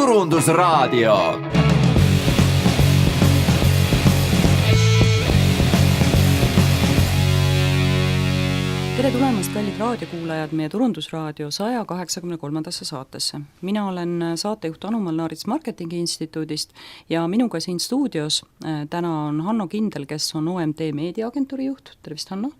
Turundusraadio. Tere tulemast, kallid raadiokuulajad, meie Turundusraadio 183. saatesse. Mina olen saatejuht Anu Malnaarits Marketingi Instituudist ja minuga siin stuudios täna on Hanno Kindel, kes on OMT meediaagentuuri juht. Tervist, Hanno!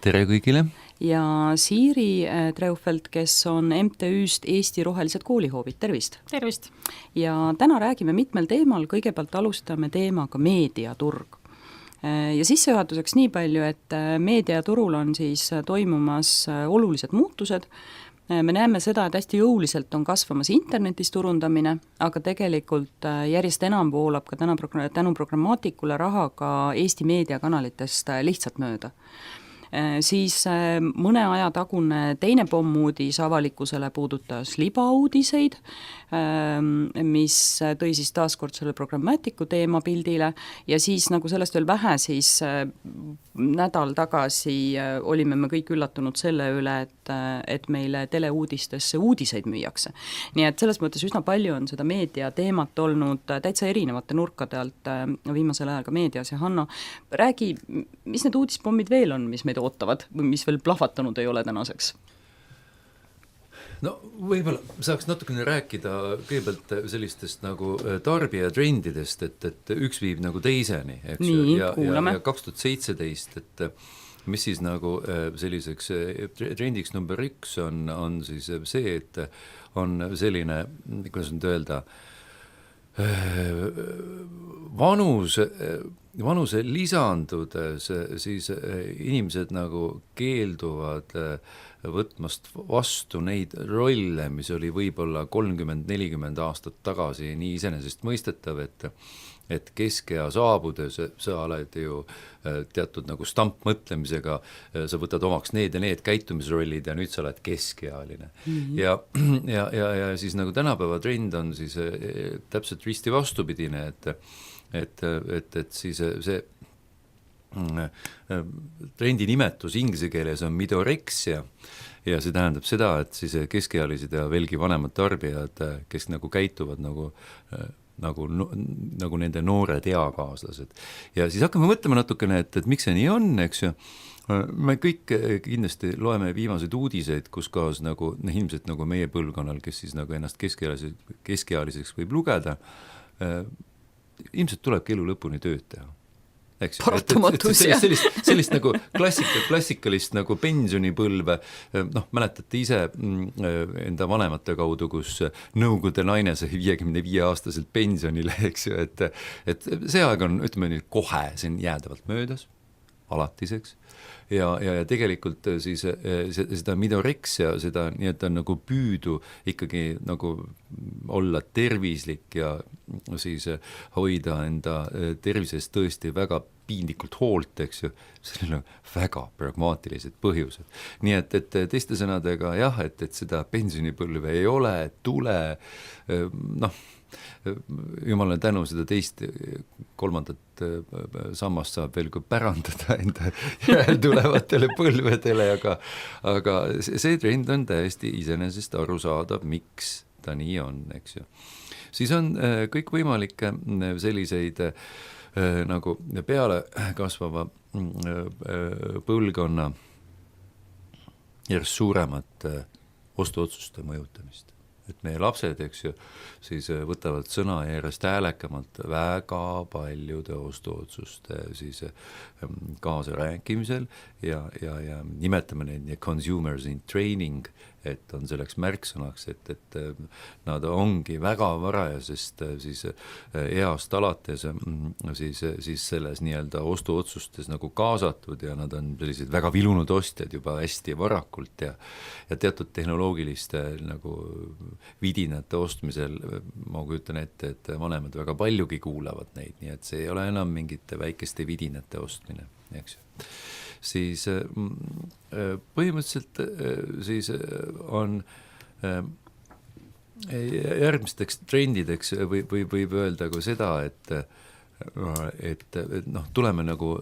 Tere kõigile! Ja Siiri Treufelt, kes on MTÜ-st Eesti Rohelised Koolihoobid. Tervist! Tervist! Ja täna räägime mitmel teemal, kõigepealt alustame teemaga meediaturg. Ja sissejuhatuseks nii palju, et meediaturul on siis toimumas olulised muutused. Me näeme seda, et hästi jõuliselt on kasvamas internetis turundamine, aga tegelikult järjest enam voolab ka tänu programmaatikule raha ka Eesti meediakanalitest lihtsalt mööda. Siis mõne aja tagune teine pommuudis avalikkusele puudutas libauudiseid, mis tõi siis taaskord selle programmaatiku teema pildile ja siis nagu sellest veel vähe, siis nädal tagasi olime me kõik üllatunud selle üle, et meile teleuudistesse uudiseid müüakse. Nii et selles mõttes üsna palju on seda meedia teemat olnud täitsa erinevate nurkade alt viimasel ajal ka meedias ja Hanno, räägi, mis need uudispommid veel on, mis meid ootavad või mis veel plahvatanud ei ole tänaseks? No võib-olla saaks natukene rääkida kõigepealt sellistest nagu tarbijatrendidest, et üks viib nagu teiseni, eks nii, ja 2017, et mis siis nagu selliseks trendiks number 1 on siis see, et on selline, kuidas nüüd öelda, vanuse lisandudes siis inimesed nagu keelduvad võtmast vastu neid rolle, mis oli võib-olla 30-40 aastat tagasi nii iseenesest mõistetav, et keskea saabudes sa oled ju teatud nagu stampmõtlemisega, sa võtad omaks need ja need käitumisrollid ja nüüd sa oled keskealine. Ja siis nagu tänapäeva trend on siis täpselt risti vastupidine, et siis see trendi nimetus inglise keeles on midorexia ja see tähendab seda, et siis keskealised ja veelgi vanemad tarbijad, kes nagu käituvad nagu nende noored eakaaslased. Ja siis hakkame mõtlema natukene, et miks see nii on, eks ju. Me kõik kindlasti loeme viimaseid uudiseid, kus kaas nagu ilmselt nagu meie põlvkonnal, kes siis nagu ennast keskealiseks võib lugeda, ilmselt tulebki elu lõpuni tööd teha. Paratumatus, jah. Sellist nagu klassikalist nagu pensionipõlve, mäletate ise enda vanemate kaudu, kus nõukogude naine sai 55-aastaselt pensionile, eks ju, et see aeg on, ütleme nii, kohe, see on jäädavalt möödas, alatiseks, ja tegelikult siis seda midorexia, seda nii, et on nagu püüdu ikkagi nagu olla tervislik ja siis hoida enda tervisest tõesti väga piinlikult hoolt, eks ju, sellel on väga pragmaatilised põhjused. Nii et teiste sõnadega jah, et seda pensionipõlve ei ole, tule, jumala tänu seda teist, kolmandat sammast saab veel kui pärandada enda tulevatele põlvedele, aga see trend on täiesti iseenesest arusaadav, miks ta nii on, eks ju. Siis on kõik võimalikke selliseid nagu peale kasvava põlvkonna järjest suuremat ostuotsuste mõjutamist. Et meie lapsed, eks ju, siis võtavad sõna järjest häälekamalt väga paljude ostuotsuste siis kaasa rääkimisel ja nimetame neid consumers in training, et on selleks märksõnaks, et nad ongi väga varajasest siis east alates siis selles nii-öelda ostuotsustes nagu kaasatud ja nad on sellised väga vilunud ostjad juba hästi varakult ja teatud tehnoloogiliste nagu vidinate ostmisel ma kujutan ette, et vanemad väga paljugi kuulavad neid, nii et see ei ole enam mingite väikeste vidinate ostmine, eks ju. Siis põhimõtteliselt siis on järgmisteks trendideks võib öelda ka seda, et tuleme nagu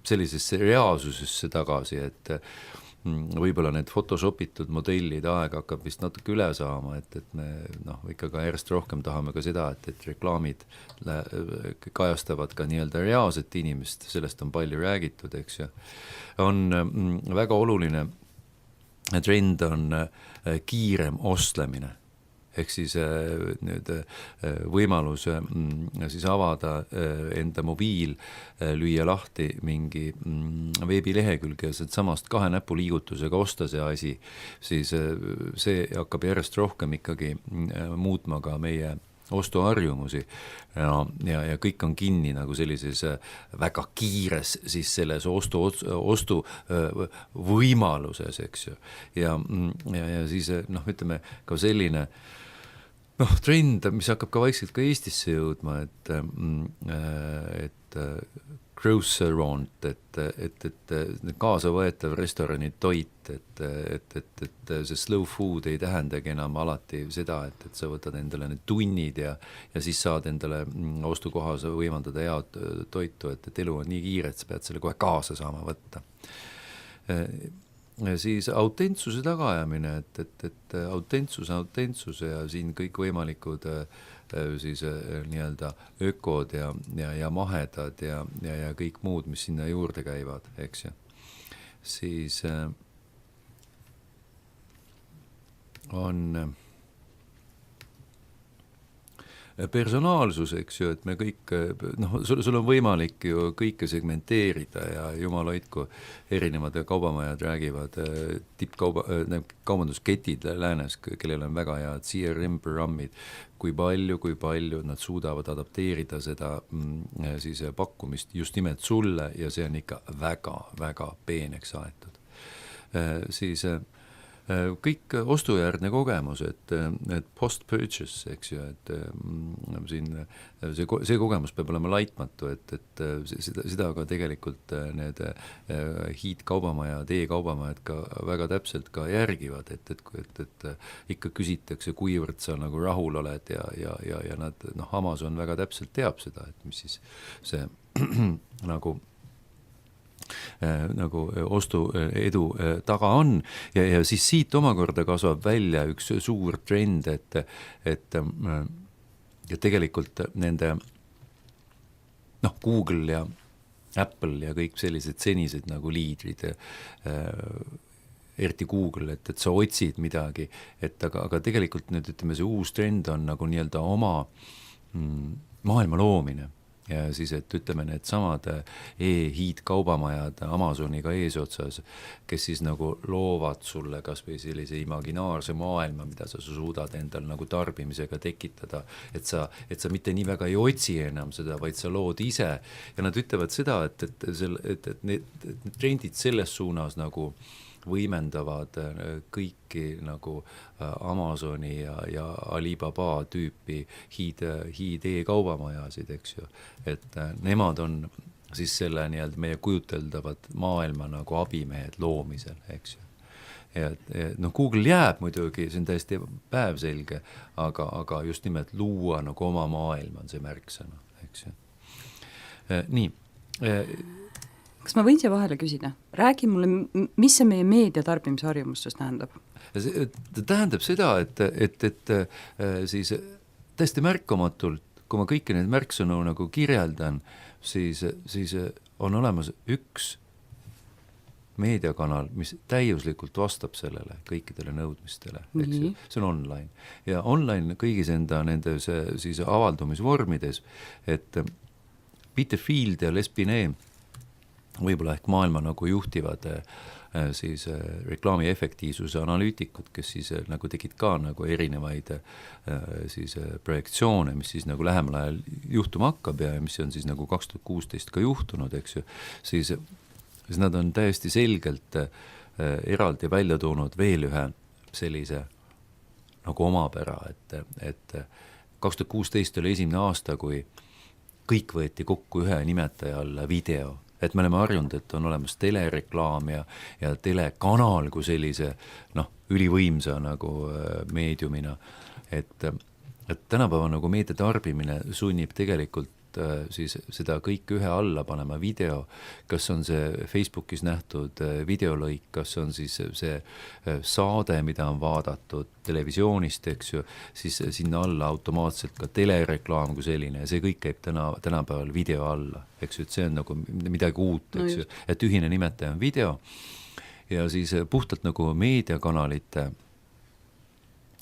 sellisesse reaalsusesse tagasi, et võib-olla need photoshopitud modellid aeg hakkab vist natuke üle saama, et me noh, ikka ka järjest rohkem tahame ka seda, et reklaamid kajastavad ka nii-öelda reaalset inimest, sellest on palju räägitud, eks ju. On väga oluline trend on kiirem ostlemine. Ehk siis nüüd võimalus siis avada enda mobiil, lüüa lahti mingi veebilehekülg ja samast 2 näpuliigutusega osta see asi, siis see hakkab järjest rohkem ikkagi muutma ka meie ostuharjumusi ja kõik on kinni nagu sellises väga kiires siis selles ostu võimaluses, eks ju. Ja siis noh, ütleme ka selline trend, mis hakkab ka vaikselt ka Eestisse jõudma, et grocerant, et kaasavõetav restorani toit, et see slow food ei tähendagi enam alati seda, et sa võtad endale need tunnid ja siis saad endale ostukohas võimaldada head toitu, et elu on nii kiire, et sa pead selle kohe kaasa saama võtta. Siis autentsuse tagaajamine, et autentsus ja siin kõik võimalikud siis nii-öelda ökod ja mahedad ja kõik muud, mis sinna juurde käivad, eks ju. Siis on personaalsus, eks ju, et me kõik, sul on võimalik ju kõike segmenteerida ja jumal hoidku, erinevad kaubamajad räägivad, kaubandusketid läänes, kellel on väga head CRM-programmid, kui palju nad suudavad adapteerida seda siis pakkumist just nimelt sulle ja see on ikka väga peeneks aetud. Siis kõik ostujärgne kogemus, et post-purchase, eks ju, et siin see kogemus peab olema laitmatu, et seda ka tegelikult need hiidkaubamajad, e-kaubamajad ka väga täpselt ka järgivad, et ikka küsitakse, kuivõrd sa nagu rahul oled ja nad, Amazon väga täpselt teab seda, et mis siis see nagu ostu edu taga on ja siis siit omakorda kasvab välja üks suur trend, et tegelikult nende Google ja Apple ja kõik sellised senised nagu liidrid, eriti Google, et sa otsid midagi, aga tegelikult nüüd ütleme, see uus trend on nagu nii-öelda oma maailma loomine. Ja siis, et ütleme, need samad e-hiidkaubamajad Amazoniga eesotsas, kes siis nagu loovad sulle kas või sellise imaginaarse maailma, mida sa suudad endal nagu tarbimisega tekitada, et sa mitte nii väga ei otsi enam seda, vaid sa lood ise. Ja nad ütlevad seda, et need trendid selles suunas nagu võimendavad kõiki nagu Amazoni ja Alibaba tüüpi hiid e-kaubamajasid, eks ju. Et nemad on siis selle nii-öelda meie kujuteldavat maailma nagu abimehed loomisel, eks ju. Ja Google jääb muidugi, see on täiesti päevselge, aga just nimelt luua nagu oma maailma on see märksõna, eks ju. Nii. Kas ma võin siia vahele küsida? Räägi mulle, mis see meie meediatarbimisharjumustus tähendab? Ta tähendab seda, et siis täiesti märkamatult, kui ma kõiki neid märksõnu nagu kirjeldan, siis on olemas üks meediakanal, mis täiuslikult vastab sellele kõikidele nõudmistele, eks ju. See on online. Ja online kõigis nende siis avaldumisvormides, et Peter Field ja Les Binet võib-olla ehk maailma nagu juhtivad siis reklaami efektiivsuse analüütikud, kes siis nagu tegid ka nagu erinevaid siis projektsioone, mis siis nagu lähemal ajal juhtuma hakkab ja mis on siis nagu 2016 ka juhtunud, eks ju, siis nad on täiesti selgelt eraldi välja toonud veel ühe sellise nagu omapära, et 2016 oli esimene aasta, kui kõik võeti kokku ühe nimetaja alla video. Et me oleme harjunud, et on olemas telereklaam ja telekanal kui sellise ülivõimsa nagu meediumina, et tänapäeva nagu meediatarbimine sunnib tegelikult siis seda kõike ühe alla panema, video, kas on see Facebookis nähtud videolõik, kas on siis see saade, mida on vaadatud televisioonist, eks ju, siis sinna alla automaatselt ka telereklaam kui selline ja see kõik käib tänapäeval video alla, eks ju, et see on nagu midagi uut, eks ju, et ühine nimetaja on video ja siis puhtalt nagu meediakanalite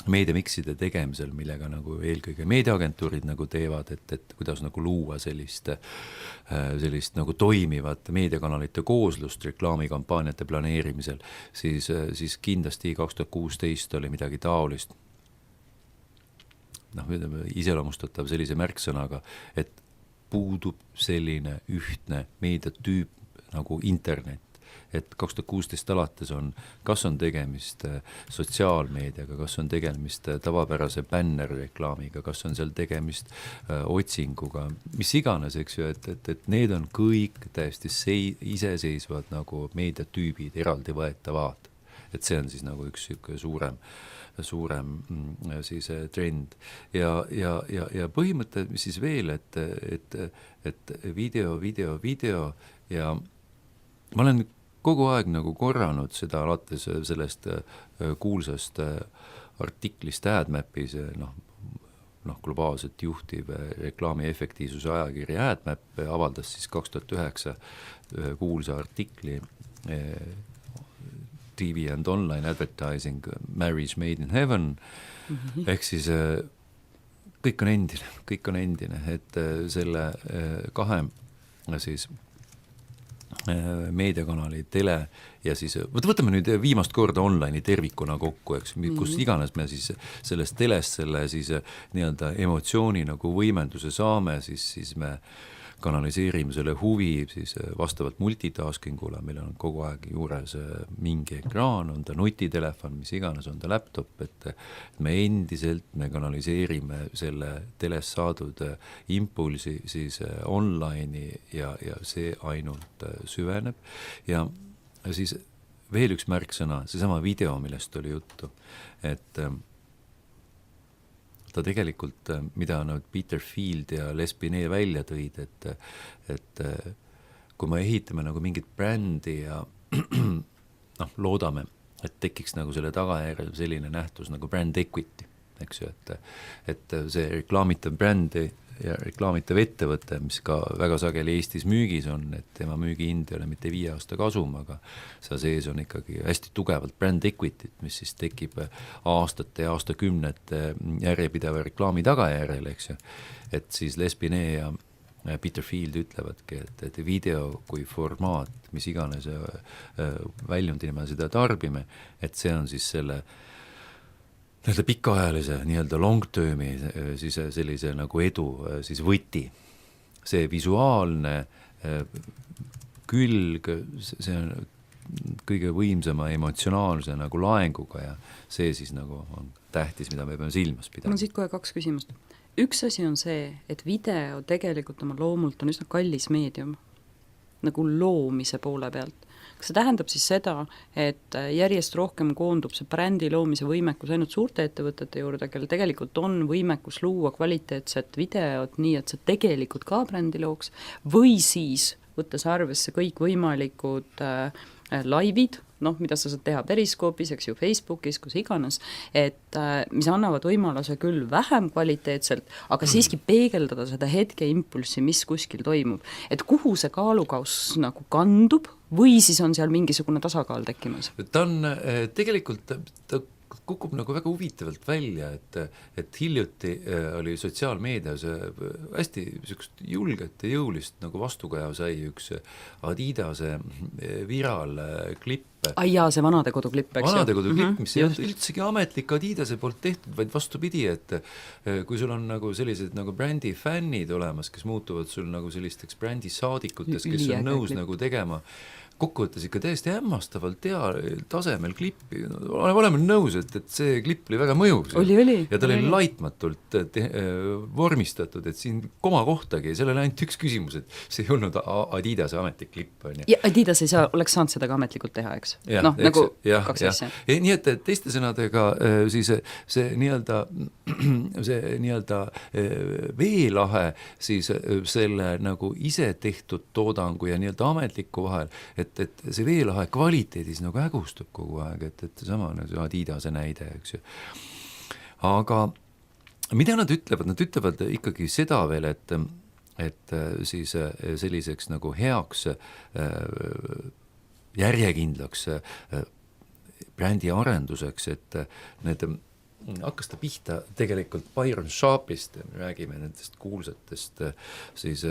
meediamikside tegemisel, millega nagu eelkõige meediaagentuurid nagu teevad, et kuidas nagu luua sellist nagu toimivat meediakanalite kooslust reklaamikampaaniate planeerimisel, siis kindlasti 2016 oli midagi taolist, iseloomustatav sellise märksõnaga, et puudub selline ühtne meediatüüp nagu internet. Et 2016 alates kas on tegemist sotsiaalmeediaga, kas on tegemist tavapärase bännerreklaamiga, kas on seal tegemist otsinguga, mis iganes, eks ju, et need on kõik täiesti iseseisvad nagu meediatüübid, eraldi võetavad. Et see on siis nagu üks suurem siis trend. Ja põhimõte, mis siis veel, et video ja ma olen kogu aeg nagu korranud seda alates sellest kuulsast artiklist AdMapis, globaalselt juhtiv reklaami efektiivsuse ajakiri AdMap avaldas siis 2009 kuulsa artikli TV and online advertising marriage made in heaven, ehk siis kõik on endine, et selle kahe siis meediakanali, tele ja siis, võtame nüüd viimast korda online'i tervikuna kokku, eks, kus iganes me siis sellest telest selle siis nii-öelda emotsiooni nagu võimenduse saame, siis me kanaliseerime selle huvi siis vastavalt multitaskingule, meil on kogu aeg juures mingi ekraan, on ta nutitelefon, mis iganes, on ta laptop, et me kanaliseerime selle telest saadud impulsi siis online'i ja see ainult süveneb ja siis veel üks märksõna, seesama video, millest oli juttu, et ta tegelikult, mida Peter Field ja Les Binet välja tõid, et kui me ehitame nagu mingit brändi ja loodame, et tekiks nagu selle tagajärjel selline nähtus nagu brand equity, eks ju, et see reklaamitav bränd ja reklaamitav ettevõte, mis ka väga sageli Eestis müügis on, et tema müügihind ei ole mitte 5 aasta kasum, aga seal sees on ikkagi hästi tugevalt brand equity, mis siis tekib aastate ja aastakümnete järjepideva reklaami tagajärjel, eks ju, et siis Les Binet ja Peter Field ütlevadki, et video kui formaat, mis iganes väljundina me seda tarbime, et see on siis selle pikaajalise nii-öelda long-termi siis sellise nagu edu siis võti. See visuaalne külg, see on kõige võimsama emotsionaalse nagu laenguga ja see siis nagu on tähtis, mida me peame silmas pidama. Mul on siit kohe 2 küsimust. Üks asi on see, et video tegelikult oma loomult on üsna kallis meedium nagu loomise poole pealt. Kas see tähendab siis seda, et järjest rohkem koondub see brändi loomise võimekus ainult suurte ettevõtete juurde, kellel tegelikult on võimekus luua kvaliteetset videot nii, et see tegelikult ka brändi looks, või siis võttes arvesse kõik võimalikud laivid, mida sa saad teha Periskoopis, eks ju, Facebookis, kus iganes, et mis annavad võimaluse küll vähem kvaliteetselt, aga siiski peegeldada seda hetke impulssi, mis kuskil toimub. Et kuhu see kaalukauss nagu kandub või siis on seal mingisugune tasakaal tekkimas? Ta on tegelikult, ta kukub nagu väga huvitavalt välja, et hiljuti oli sotsiaalmeedias hästi niisugust julget ja jõulist nagu vastukaja sai üks Adidase viraalklipp. Ai jaa, see vanadekodu-klipp, eks ju? Vanadekodu-klipp, mis ei olnud üldsegi ametlik Adidase poolt tehtud, vaid vastupidi, et kui sul on nagu sellised nagu brändi fännid olemas, kes muutuvad sul nagu sellisteks brändi saadikutes, kes on nõus nagu tegema kokkuvõttes ikka täiesti hämmastavalt tasemel klippi, oleme nõus, et see klipp oli väga mõjus. Oli. Ja ta oli laitmatult vormistatud, et siin koma kohtagi, seal oli ainult üks küsimus, et see ei olnud Adidase ametlik klipp. Ja Adidas oleks saanud seda ka ametlikult teha, eks? Nagu kaks asja. Nii et teiste sõnadega siis see nii-öelda veelahe siis selle nagu ise tehtud toodangu ja nii-öelda ametliku vahel, et see veelahe kvaliteedis nagu hägustub kogu aeg, et sama see Adidase näide, eks ju. Aga mida nad ütlevad? Nad ütlevad ikkagi seda veel, et siis selliseks nagu heaks järjekindlaks brändi arenduseks, et need hakkas ta pihta tegelikult Byron Sharpist, me räägime nendest kuulsatest siis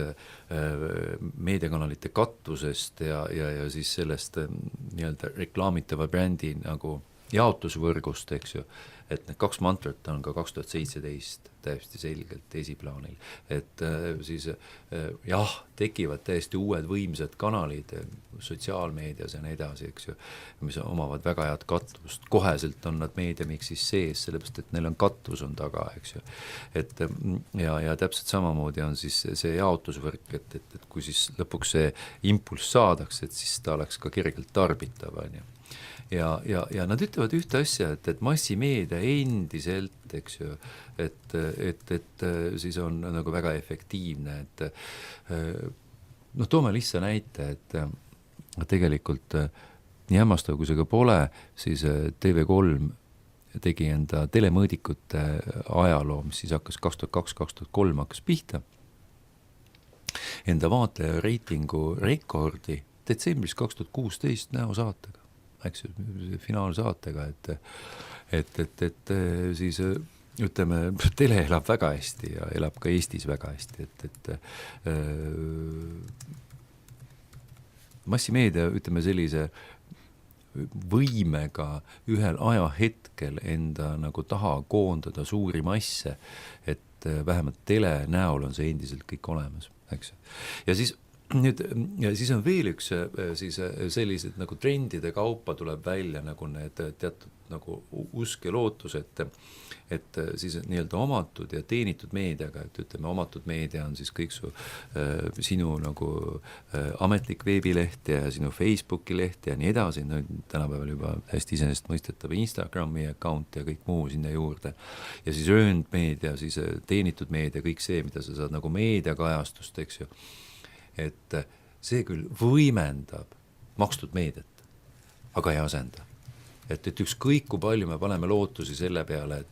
meediakanalite kattusest ja siis sellest nii-öelda reklaamitava brändi nagu jaotusvõrgust, eks ju, et need kaks mantrat on ka 2017 täiesti selgelt esiplaanil, et siis jah, tekivad täiesti uued võimsad kanalid sotsiaalmeedias ja nii edasi, eks ju, mis omavad väga head kattust, koheselt on nad meediamiksis sees, sellepärast et neil on kattus on taga, eks ju, et ja täpselt samamoodi on siis see jaotusvõrk, et kui siis lõpuks see impulss saadaks, et siis ta oleks ka kergelt tarbitav, on ju. Ja nad ütlevad ühte asja, et massimeedia endiselt, eks ju, et siis on nagu väga efektiivne, et toome lihtsa näite, et tegelikult nii hämmastav, kui see ka pole, siis TV3 tegi enda telemõõdikute ajaloo, mis siis hakkas 2002-2003 hakkas pihta, enda vaataja reitingu rekordi detsembris 2016 näosaatega, eks ju, finaalsaatega, et siis ütleme, tele elab väga hästi ja elab ka Eestis väga hästi, et massimeedia, ütleme sellise võimega ühel ajahetkel enda nagu taha koondada suuri masse, et vähemalt tele näol on see endiselt kõik olemas, eks. Ja siis on veel üks siis sellised nagu trendide kaupa tuleb välja nagu need teatud nagu usk ja lootus, et siis nii-öelda omatud ja teenitud meediaga, et ütleme, omatud meedia on siis kõik sinu nagu ametlik veebileht ja sinu Facebooki leht ja nii edasi, tänapäeval juba hästi iseenesest mõistetav Instagrami account ja kõik muu sinna juurde. Ja siis earned meedia, siis teenitud meedia, kõik see, mida sa saad nagu meediakajastust, eks ju. Et see küll võimendab makstud meediat, aga ei asenda. Et ükskõik kui palju me paneme lootusi selle peale,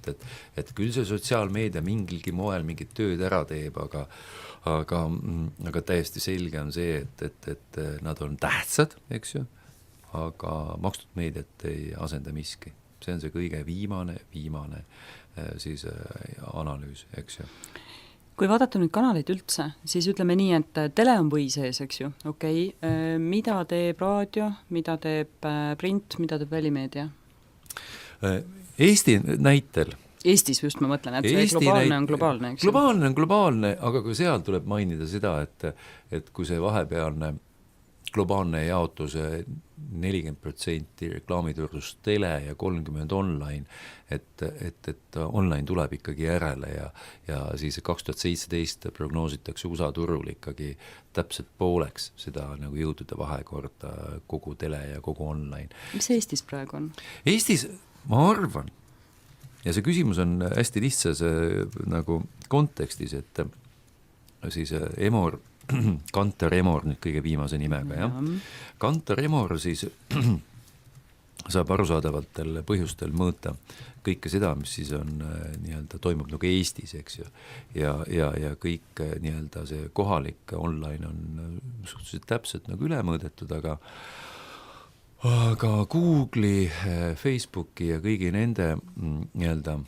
et küll see sotsiaalmeedia mingilgi moel mingit tööd ära teeb, aga täiesti selge on see, et nad on tähtsad, eks ju, aga makstud meediat ei asenda miski. See on see kõige viimane siis analüüs, eks ju. Kui vaadata nüüd kanaleid üldse, siis ütleme nii, et tele on või sees, eks ju, okei. Mida teeb raadio, mida teeb print, mida teeb välimeedia? Eesti näitel. Eestis just ma mõtlen, et see globaalne on globaalne, eks ju? Globaalne on globaalne, aga ka seal tuleb mainida seda, et kui see vahepealne globaalne jaotus 40% reklaamiturust tele ja 30% online, et online tuleb ikkagi järele ja siis 2017 prognoositakse USA turul ikkagi täpselt pooleks seda nagu jõudude vahekorda kogu tele ja kogu online. Mis Eestis praegu on? Eestis, ma arvan, ja see küsimus on hästi lihtsas nagu kontekstis, et siis Emor Kantar Emor nüüd kõige viimase nimega, jah. Kantar Emor siis saab arusaadavatel põhjustel mõõta kõike seda, mis siis on nii-öelda toimub nagu Eestis, eks ju. Ja kõik nii-öelda see kohalik online on suhteliselt täpselt nagu üle mõõdetud, aga Google'i, Facebooki ja kõigi nende nii-öelda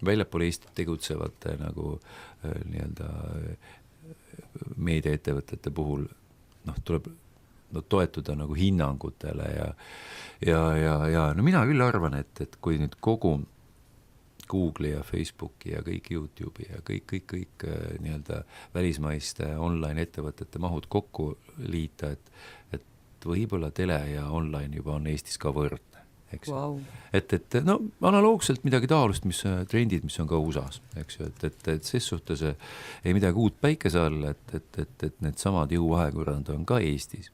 väljapool Eestit tegutsevate nagu nii-öelda meediaettevõtete puhul tuleb toetuda nagu hinnangutele ja no mina küll arvan, et kui nüüd kogu Google'i ja Facebooki ja kõik YouTube'i ja kõik nii-öelda välismaiste online ettevõtete mahud kokku liita, et et võib-olla tele ja online juba on Eestis ka võrdne, eks ju. Wow. Et no analoogselt midagi taolist, mis trendid, mis on ka USAs, eks ju, et ses suhtes ei midagi uut päikese all, et need samad jõuvahekorrad on ka Eestis.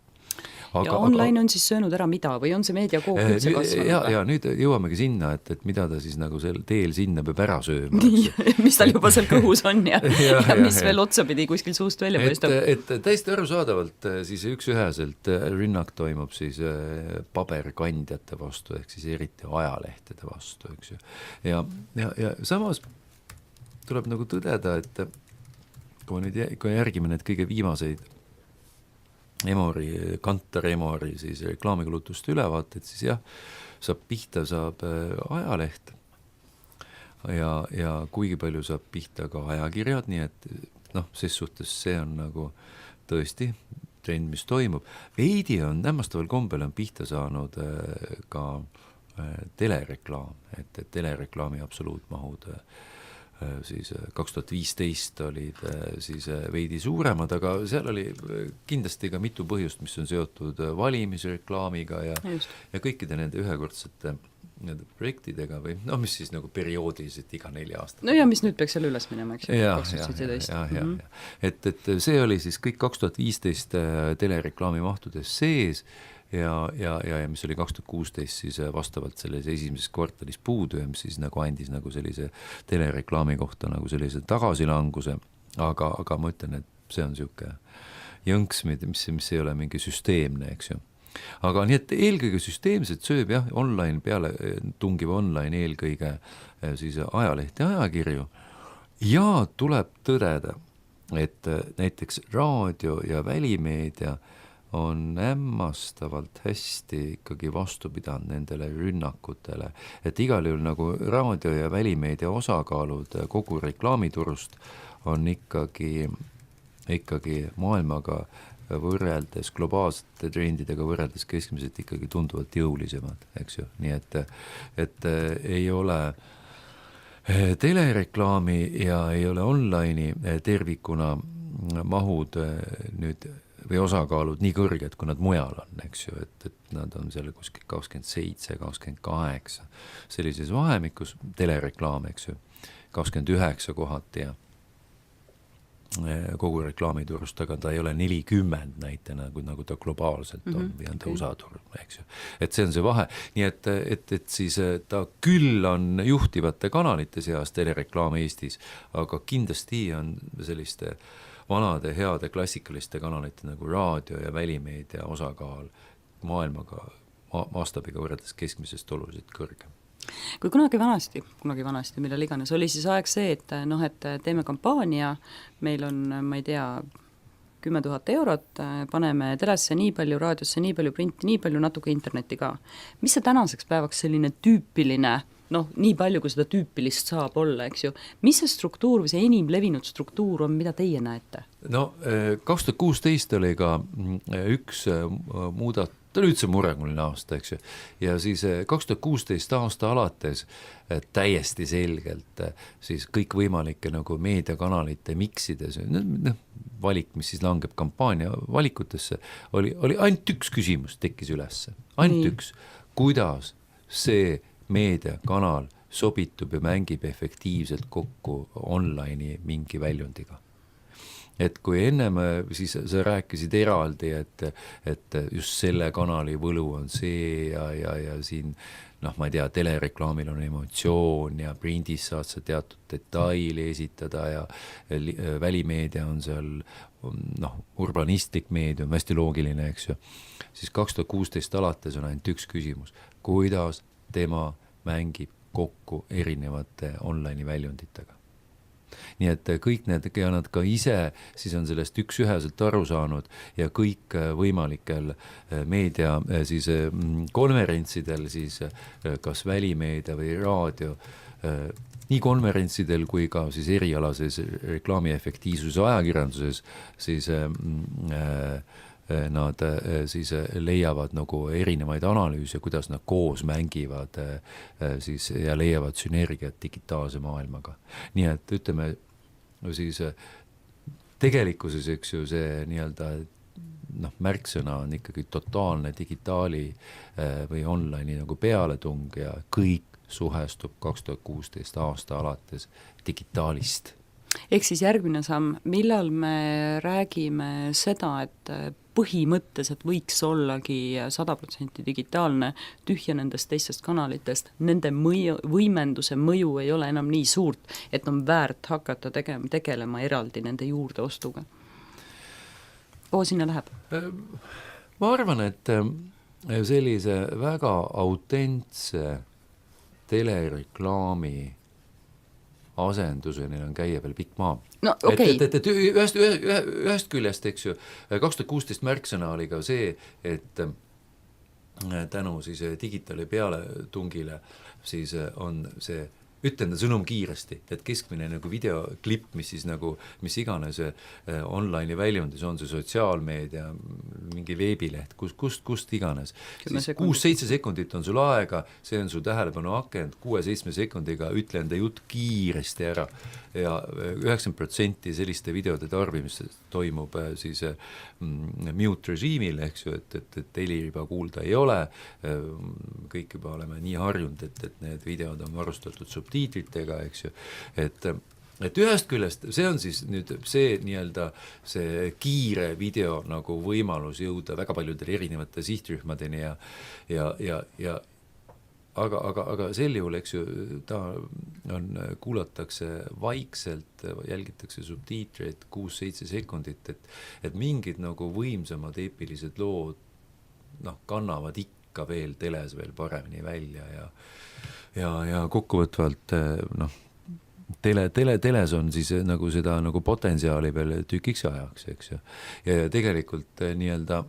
Ja online on siis söönud ära mida või on see meediakook üldse kasvanud? Ja nüüd jõuamegi sinna, et mida ta siis nagu sel teel sinna peab ära sööma. Mis tal juba seal kõhus on ja mis veel otsapidi kuskil suust välja paistab. Et täiesti arusaadavalt siis üksüheselt rünnak toimub siis paberkandjate vastu, ehk siis eriti ajalehtede vastu, eks ju. Ja samas tuleb nagu tõdeda, et kui järgime need kõige viimaseid Kantar Emori siis reklaamikulutuste ülevaated, siis jah, saab ajaleht ja kuigi palju saab pihta ka ajakirjad, nii et ses suhtes see on nagu tõesti trend, mis toimub. Veidi on hämmastaval kombel on pihta saanud ka telereklaam, et telereklaami absoluutmahud siis 2015 olid siis veidi suuremad, aga seal oli kindlasti ka mitu põhjust, mis on seotud valimisreklaamiga ja kõikide nende ühekordsete projektidega või mis siis nagu perioodiliselt iga 4 aastat. No ja mis nüüd peaks selle üles minema, eks ju, 2017. Et see oli siis kõik 2015 telereklaami mahtudes sees ja mis oli 2016 siis vastavalt selles esimeses kvartalis puudu, mis siis nagu andis nagu sellise telereklaami kohta nagu sellise tagasilanguse, aga ma ütlen, et see on siuke jõnks, mis ei ole mingi süsteemne, eks ju. Aga nii, et eelkõige süsteemselt sööb online peale, tungib online eelkõige siis ajalehti ja ajakirju ja tuleb tõdeda, et näiteks raadio ja välimeedia on hämmastavalt hästi ikkagi vastu pidanud nendele rünnakutele, et igal juhul nagu raadio ja välimeedia osakaalud kogu reklaamiturust on ikkagi maailmaga võrreldes, globaalsete trendidega võrreldes keskmiselt ikkagi tunduvalt jõulisemad, eks ju, nii et ei ole telereklaami ja ei ole online'i tervikuna mahud nüüd või osakaalud nii kõrged, kui nad mujal on, eks ju, et nad on seal kuskil 27, 28, sellises vahemikus telereklaam, eks ju, 29 kohati ja kogu reklaamiturust, aga ta ei ole 40 näitena, nagu ta globaalselt on või on ta USA turg, eks ju. Et see on see vahe, nii et siis ta küll on juhtivate kanalite seas telereklaam Eestis, aga kindlasti on selliste vanade heade klassikaliste kanalite nagu raadio ja välimeedia osakaal maailmaga mastaabiga võrreldes keskmisest oluliselt kõrgem. Kui kunagi vanasti, millal iganes, oli siis aeg see, et teeme kampaania, meil on, ma ei tea, 10 000 eurot, paneme telesse nii palju, raadiosse nii palju, printi nii palju, natuke internetti ka. Mis see tänaseks päevaks selline tüüpiline, nii palju, kui seda tüüpilist saab olla, eks ju. Mis see struktuur või see enim levinud struktuur on, mida teie näete? 2016 oli ka üks ta oli üldse muremuline aasta, eks ju. Ja siis 2016 aasta alates täiesti selgelt siis kõik võimalike nagu meediakanalite miksides, valik, mis siis langeb kampaania valikutesse, oli ainult üks küsimus tekkis ülesse. Ainult üks, kuidas see meediakanal sobitub ja mängib efektiivselt kokku online'i mingi väljundiga. Et kui ennem siis sa rääkisid eraldi, et just selle kanali võlu on see ja siin, ma ei tea, telereklaamil on emotsioon ja prindis saad sa teatud detaili esitada ja välimeedia on seal, urbanistlik meedium, hästi loogiline, eks ju. Siis 2016 alates on ainult üks küsimus, kuidas tema mängib kokku erinevate online'i väljunditega. Nii et kõik need ja nad ka ise siis on sellest üksüheselt aru saanud ja kõik võimalikel meedia siis konverentsidel siis kas välimeedia või raadio nii konverentsidel kui ka siis erialases reklaami efektiivsuse ajakirjanduses siis nad siis leiavad nagu erinevaid analüüse, kuidas nad koos mängivad siis ja leiavad sünergiat digitaalse maailmaga. Nii et ütleme siis tegelikkuses, eks ju, see nii-öelda märksõna on ikkagi totaalne digitaali või online'i nagu pealetung ja kõik suhestub 2016 aasta alates digitaalist. Ehk siis järgmine samm, millal me räägime seda, et põhimõtteliselt võiks ollagi 100% digitaalne, tühja nendest teistest kanalitest, nende võimenduse mõju ei ole enam nii suurt, et on väärt hakata tegelema eraldi nende juurdeostuga. Kuhu sinna läheb? Ma arvan, et sellise väga autentse telereklaami asenduseni on käia veel pikk maa. No okei. Et ühest küljest, eks ju, 2016 märksõna oli ka see, et tänu siis digitaali pealetungile siis on see ütlen sõnum kiiresti, et keskmine nagu videoklipp, mis siis nagu, mis iganes online'i väljundis on see sotsiaalmeedia, mingi veebileht, kust iganes. 6-7 sekundit on sul aega, see on su tähelepanu akent, 6-7 sekundiga ütle enda jutt kiiresti ära ja 90% selliste videode tarbimist toimub siis mute režiimil, eks ju, et heliriba kuulda ei ole, kõik juba oleme nii harjunud, et need videod on varustatud subtiitritega, eks ju, et ühest küljest see on siis nüüd see nii-öelda see kiire video nagu võimalus jõuda väga paljudele erinevate sihtrühmadeni aga sel juhul, eks ju, ta kuulatakse vaikselt, jälgitakse subtiitreid 6-7 sekundit, et mingid nagu võimsamad eepilised lood kannavad ikka veel teles veel paremini välja ja kokkuvõtvalt teles on siis nagu seda nagu potentsiaali veel tükiks ajaks, eks ju. Ja tegelikult nii-öelda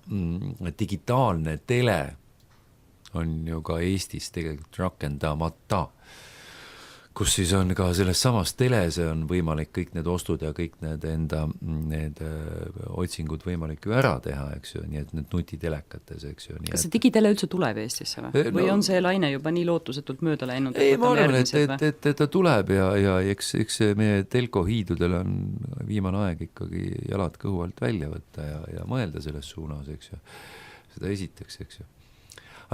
digitaalne tele on ju ka Eestis tegelikult rakendamata, kus siis on ka selles samas teles on võimalik kõik need ostud ja kõik need otsingud võimalik ju ära teha, eks ju, nii et need nutitelekates, eks ju. Kas see digitele üldse tuleb Eestisse või on see laine juba nii lootusetult mööda läinud? Ei, ma arvan, et ta tuleb ja eks meie telko hiidudel on viimane aeg ikkagi jalad kõhu alt välja võtta ja mõelda selles suunas, eks ju. Seda esiteks, eks ju.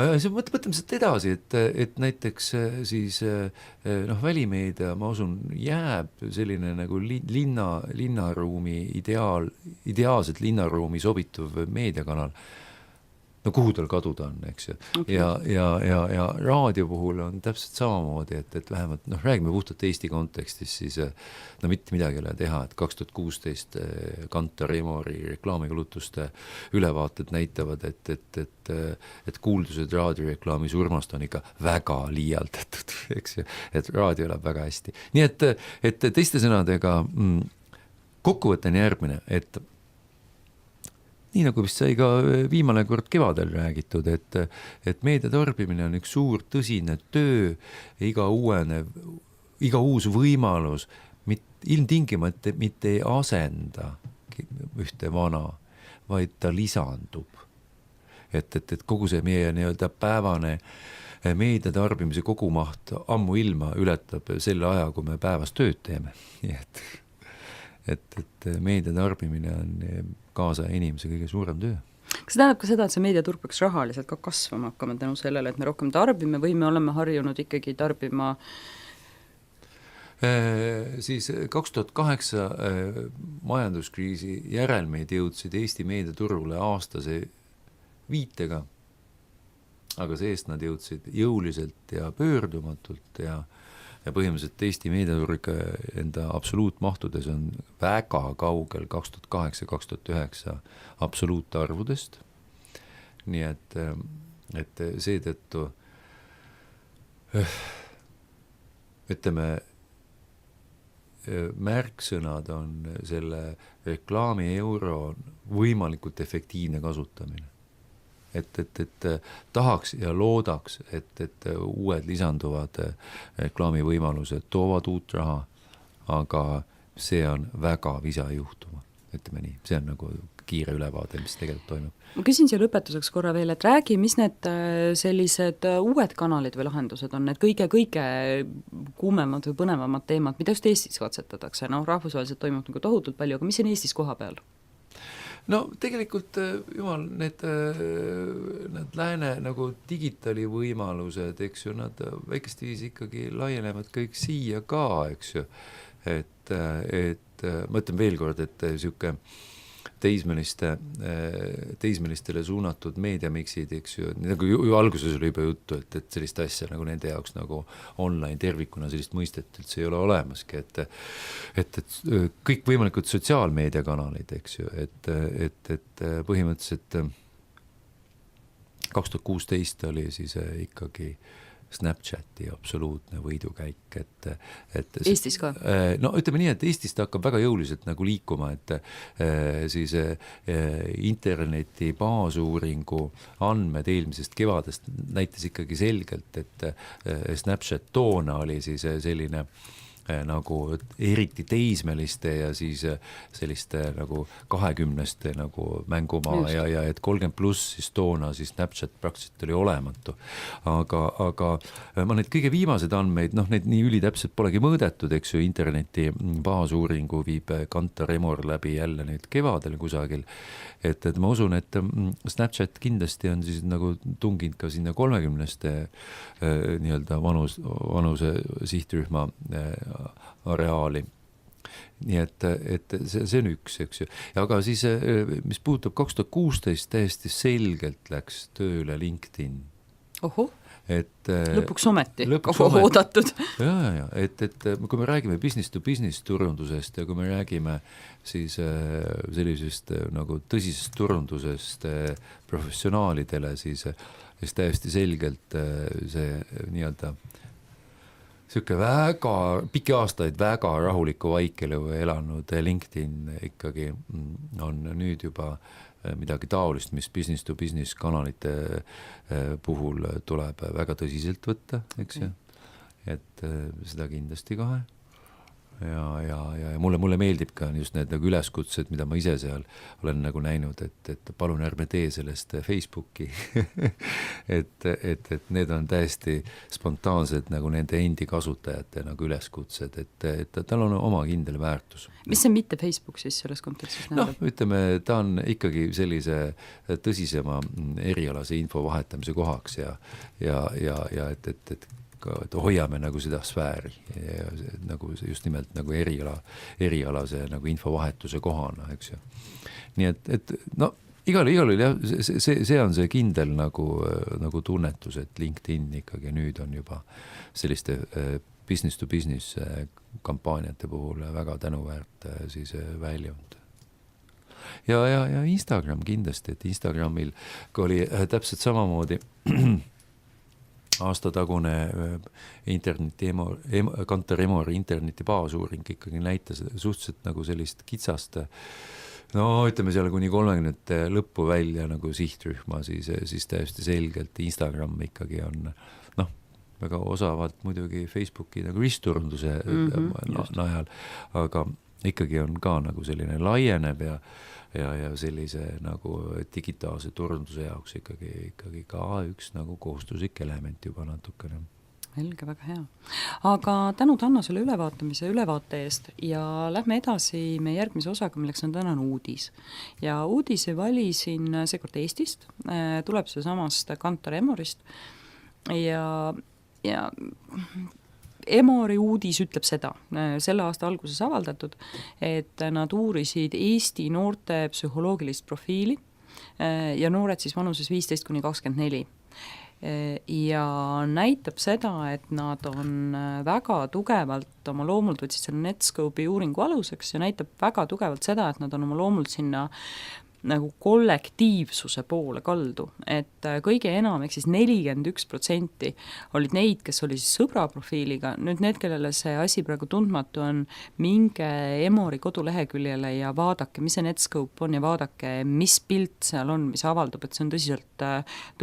Mõtleme seda edasi, et näiteks siis välimeedia, ma usun, jääb selline nagu linnaruumi ideaalselt linnaruumi sobituv meediakanal, kuhu tal kaduda on, eks ju. Okay. Ja raadio puhul on täpselt samamoodi, et vähemalt, räägime puhtalt Eesti kontekstis, siis mitte midagi ei ole teha, et 2016 Kantar Emori reklaamikulutuste ülevaated näitavad, et kuuldused raadioreklaami surmast on ikka väga liialdatud, eks ju, et raadio elab väga hästi. Nii et teiste sõnadega kokkuvõte on järgmine, et nii nagu vist sai ka viimane kord kevadel räägitud, et meediatarbimine on üks suur tõsine töö, iga uus võimalus ilmtingimata mitte ei asenda ühte vana, vaid ta lisandub. Et kogu see meie nii-öelda päevane meediatarbimise kogumaht ammu ilma ületab selle aja, kui me päevas tööd teeme. Nii et meediatarbimine on kaasa inimese kõige suurem töö. Kas see tähendab ka seda, et see meediaturg peaks rahaliselt ka kasvama hakkama tänu sellele, et me rohkem tarbime või me oleme harjunud ikkagi tarbima? Siis 2008 majanduskriisi järelmeid jõudsid Eesti meediaturule aastase viitega, aga seest nad jõudsid jõuliselt ja pöördumatult ja põhimõtteliselt Eesti meediaturg enda absoluutmahtudes on väga kaugel 2008-2009 absoluutarvudest. Nii et seetõttu ütleme, märksõnad on selle reklaami euro võimalikult efektiivne kasutamine. Et tahaks ja loodaks, et uued lisanduvad reklaamivõimalused toovad uut raha, aga see on väga visa juhtuma, ütleme nii. See on nagu kiire ülevaade, mis tegelikult toimub. Ma küsin siia lõpetuseks korra veel, et räägi, mis need sellised uued kanalid või lahendused on, need kõige kuumemad või põnevamad teemad, mida just Eestis katsetatakse, rahvusvaheliselt toimub nagu tohutult palju, aga mis on Eestis koha peal? no tegelikult jumal, need lääne nagu digitaali võimalused, eks ju, nad väikest viisi ikkagi laienevad kõik siia ka, eks ju, et ma ütlen veel kord, et siuke teismelistele suunatud meediamiksid, eks ju, nagu ju alguses oli juba juttu, et sellist asja nagu nende jaoks nagu online tervikuna sellist mõistet üldse ei ole olemaski, et kõikvõimalikud sotsiaalmeediakanalid, eks ju, et põhimõtteliselt 2016 oli siis ikkagi Snapchati absoluutne võidukäik, et Eestis ka? No ütleme nii, et Eestis ta hakkab väga jõuliselt nagu liikuma, et siis interneti baasuuringu andmed eelmisest kevadest näitas ikkagi selgelt, et Snapchat toona oli siis selline nagu eriti teismeliste ja siis selliste nagu 20 nagu mängumaa ja et 30 pluss siis toona siis Snapchat praktiliselt oli olematu. Aga ma need kõige viimased andmeid, need nii ülitäpselt polegi mõõdetud, eks ju, interneti baasuuringu viib Kantar Emor läbi jälle nüüd kevadel kusagil, et ma usun, et Snapchat kindlasti on siis nagu tunginud ka sinna 30 nii-öelda vanuse sihtrühma areaali. Nii et see on üks, eks ju. Aga siis, mis puudutab 2016, täiesti selgelt läks tööle LinkedIn. Oho, lõpuks ometi, oodatud. Ja, et kui me räägime business to business turundusest ja kui me räägime siis sellisest nagu tõsisest turundusest professionaalidele, siis täiesti selgelt see nii-öelda siuke väga pikki aastaid väga rahuliku vaikelu elanud LinkedIn ikkagi on nüüd juba midagi taolist, mis business to business kanalite puhul tuleb väga tõsiselt võtta, eks ju, et seda kindlasti kohe. Ja mulle meeldib ka just need nagu üleskutsed, mida ma ise seal olen nagu näinud, et palun ärme tee sellest Facebooki. et need on täiesti spontaansed nagu nende endi kasutajate nagu üleskutsed, et tal on oma kindel väärtus. Mis see mitte Facebook siis selles kontekstis nähdab? Ütleme, ta on ikkagi sellise tõsisema erialase info vahetamise kohaks ja et hoiame nagu seda sfääri ja nagu nagu erialase nagu infovahetuse kohana, eks ju. Nii et igal jah, see on see kindel nagu tunnetus, et LinkedIn ikkagi nüüd on juba selliste business to business kampaaniate puhul väga tänuväärt siis väljund. Ja Instagram kindlasti, et Instagramil oli täpselt samamoodi aastatagune Kantar Emori interneti baasuuring ikkagi näitas suhteliselt nagu sellist kitsast, ütleme seal kuni 30 lõppu välja nagu sihtrühma, siis täiesti selgelt Instagram ikkagi on väga osavalt muidugi Facebooki nagu ristturunduse najal, aga ikkagi on ka nagu selline laieneb ja sellise nagu digitaalse turunduse jaoks ikkagi ka üks nagu kohustuslik element juba natukene. Helge, väga hea. Aga tänu Tanno selle ülevaate eest ja lähme edasi meie järgmise osaga, milleks on tänane uudis. Ja uudise valisin seekord Eestist, tuleb see samast Kantar Emorist ja Emori uudis ütleb seda, selle aasta alguses avaldatud, et nad uurisid Eesti noorte psühholoogilist profiili ja noored siis vanuses 15–24. Ja näitab seda, et nad on väga tugevalt oma loomult võtsid selle Netscope'i uuringu aluseks ja näitab väga tugevalt seda, et nad on oma loomult sinna nagu kollektiivsuse poole kaldu, et kõige enam, ehk siis 41% olid neid, kes oli siis sõbra profiiliga, nüüd need, kellele see asi praegu tundmatu on, minge Emori koduleheküljele ja vaadake, mis see Netscope on ja vaadake, mis pilt seal on, mis avaldub, et see on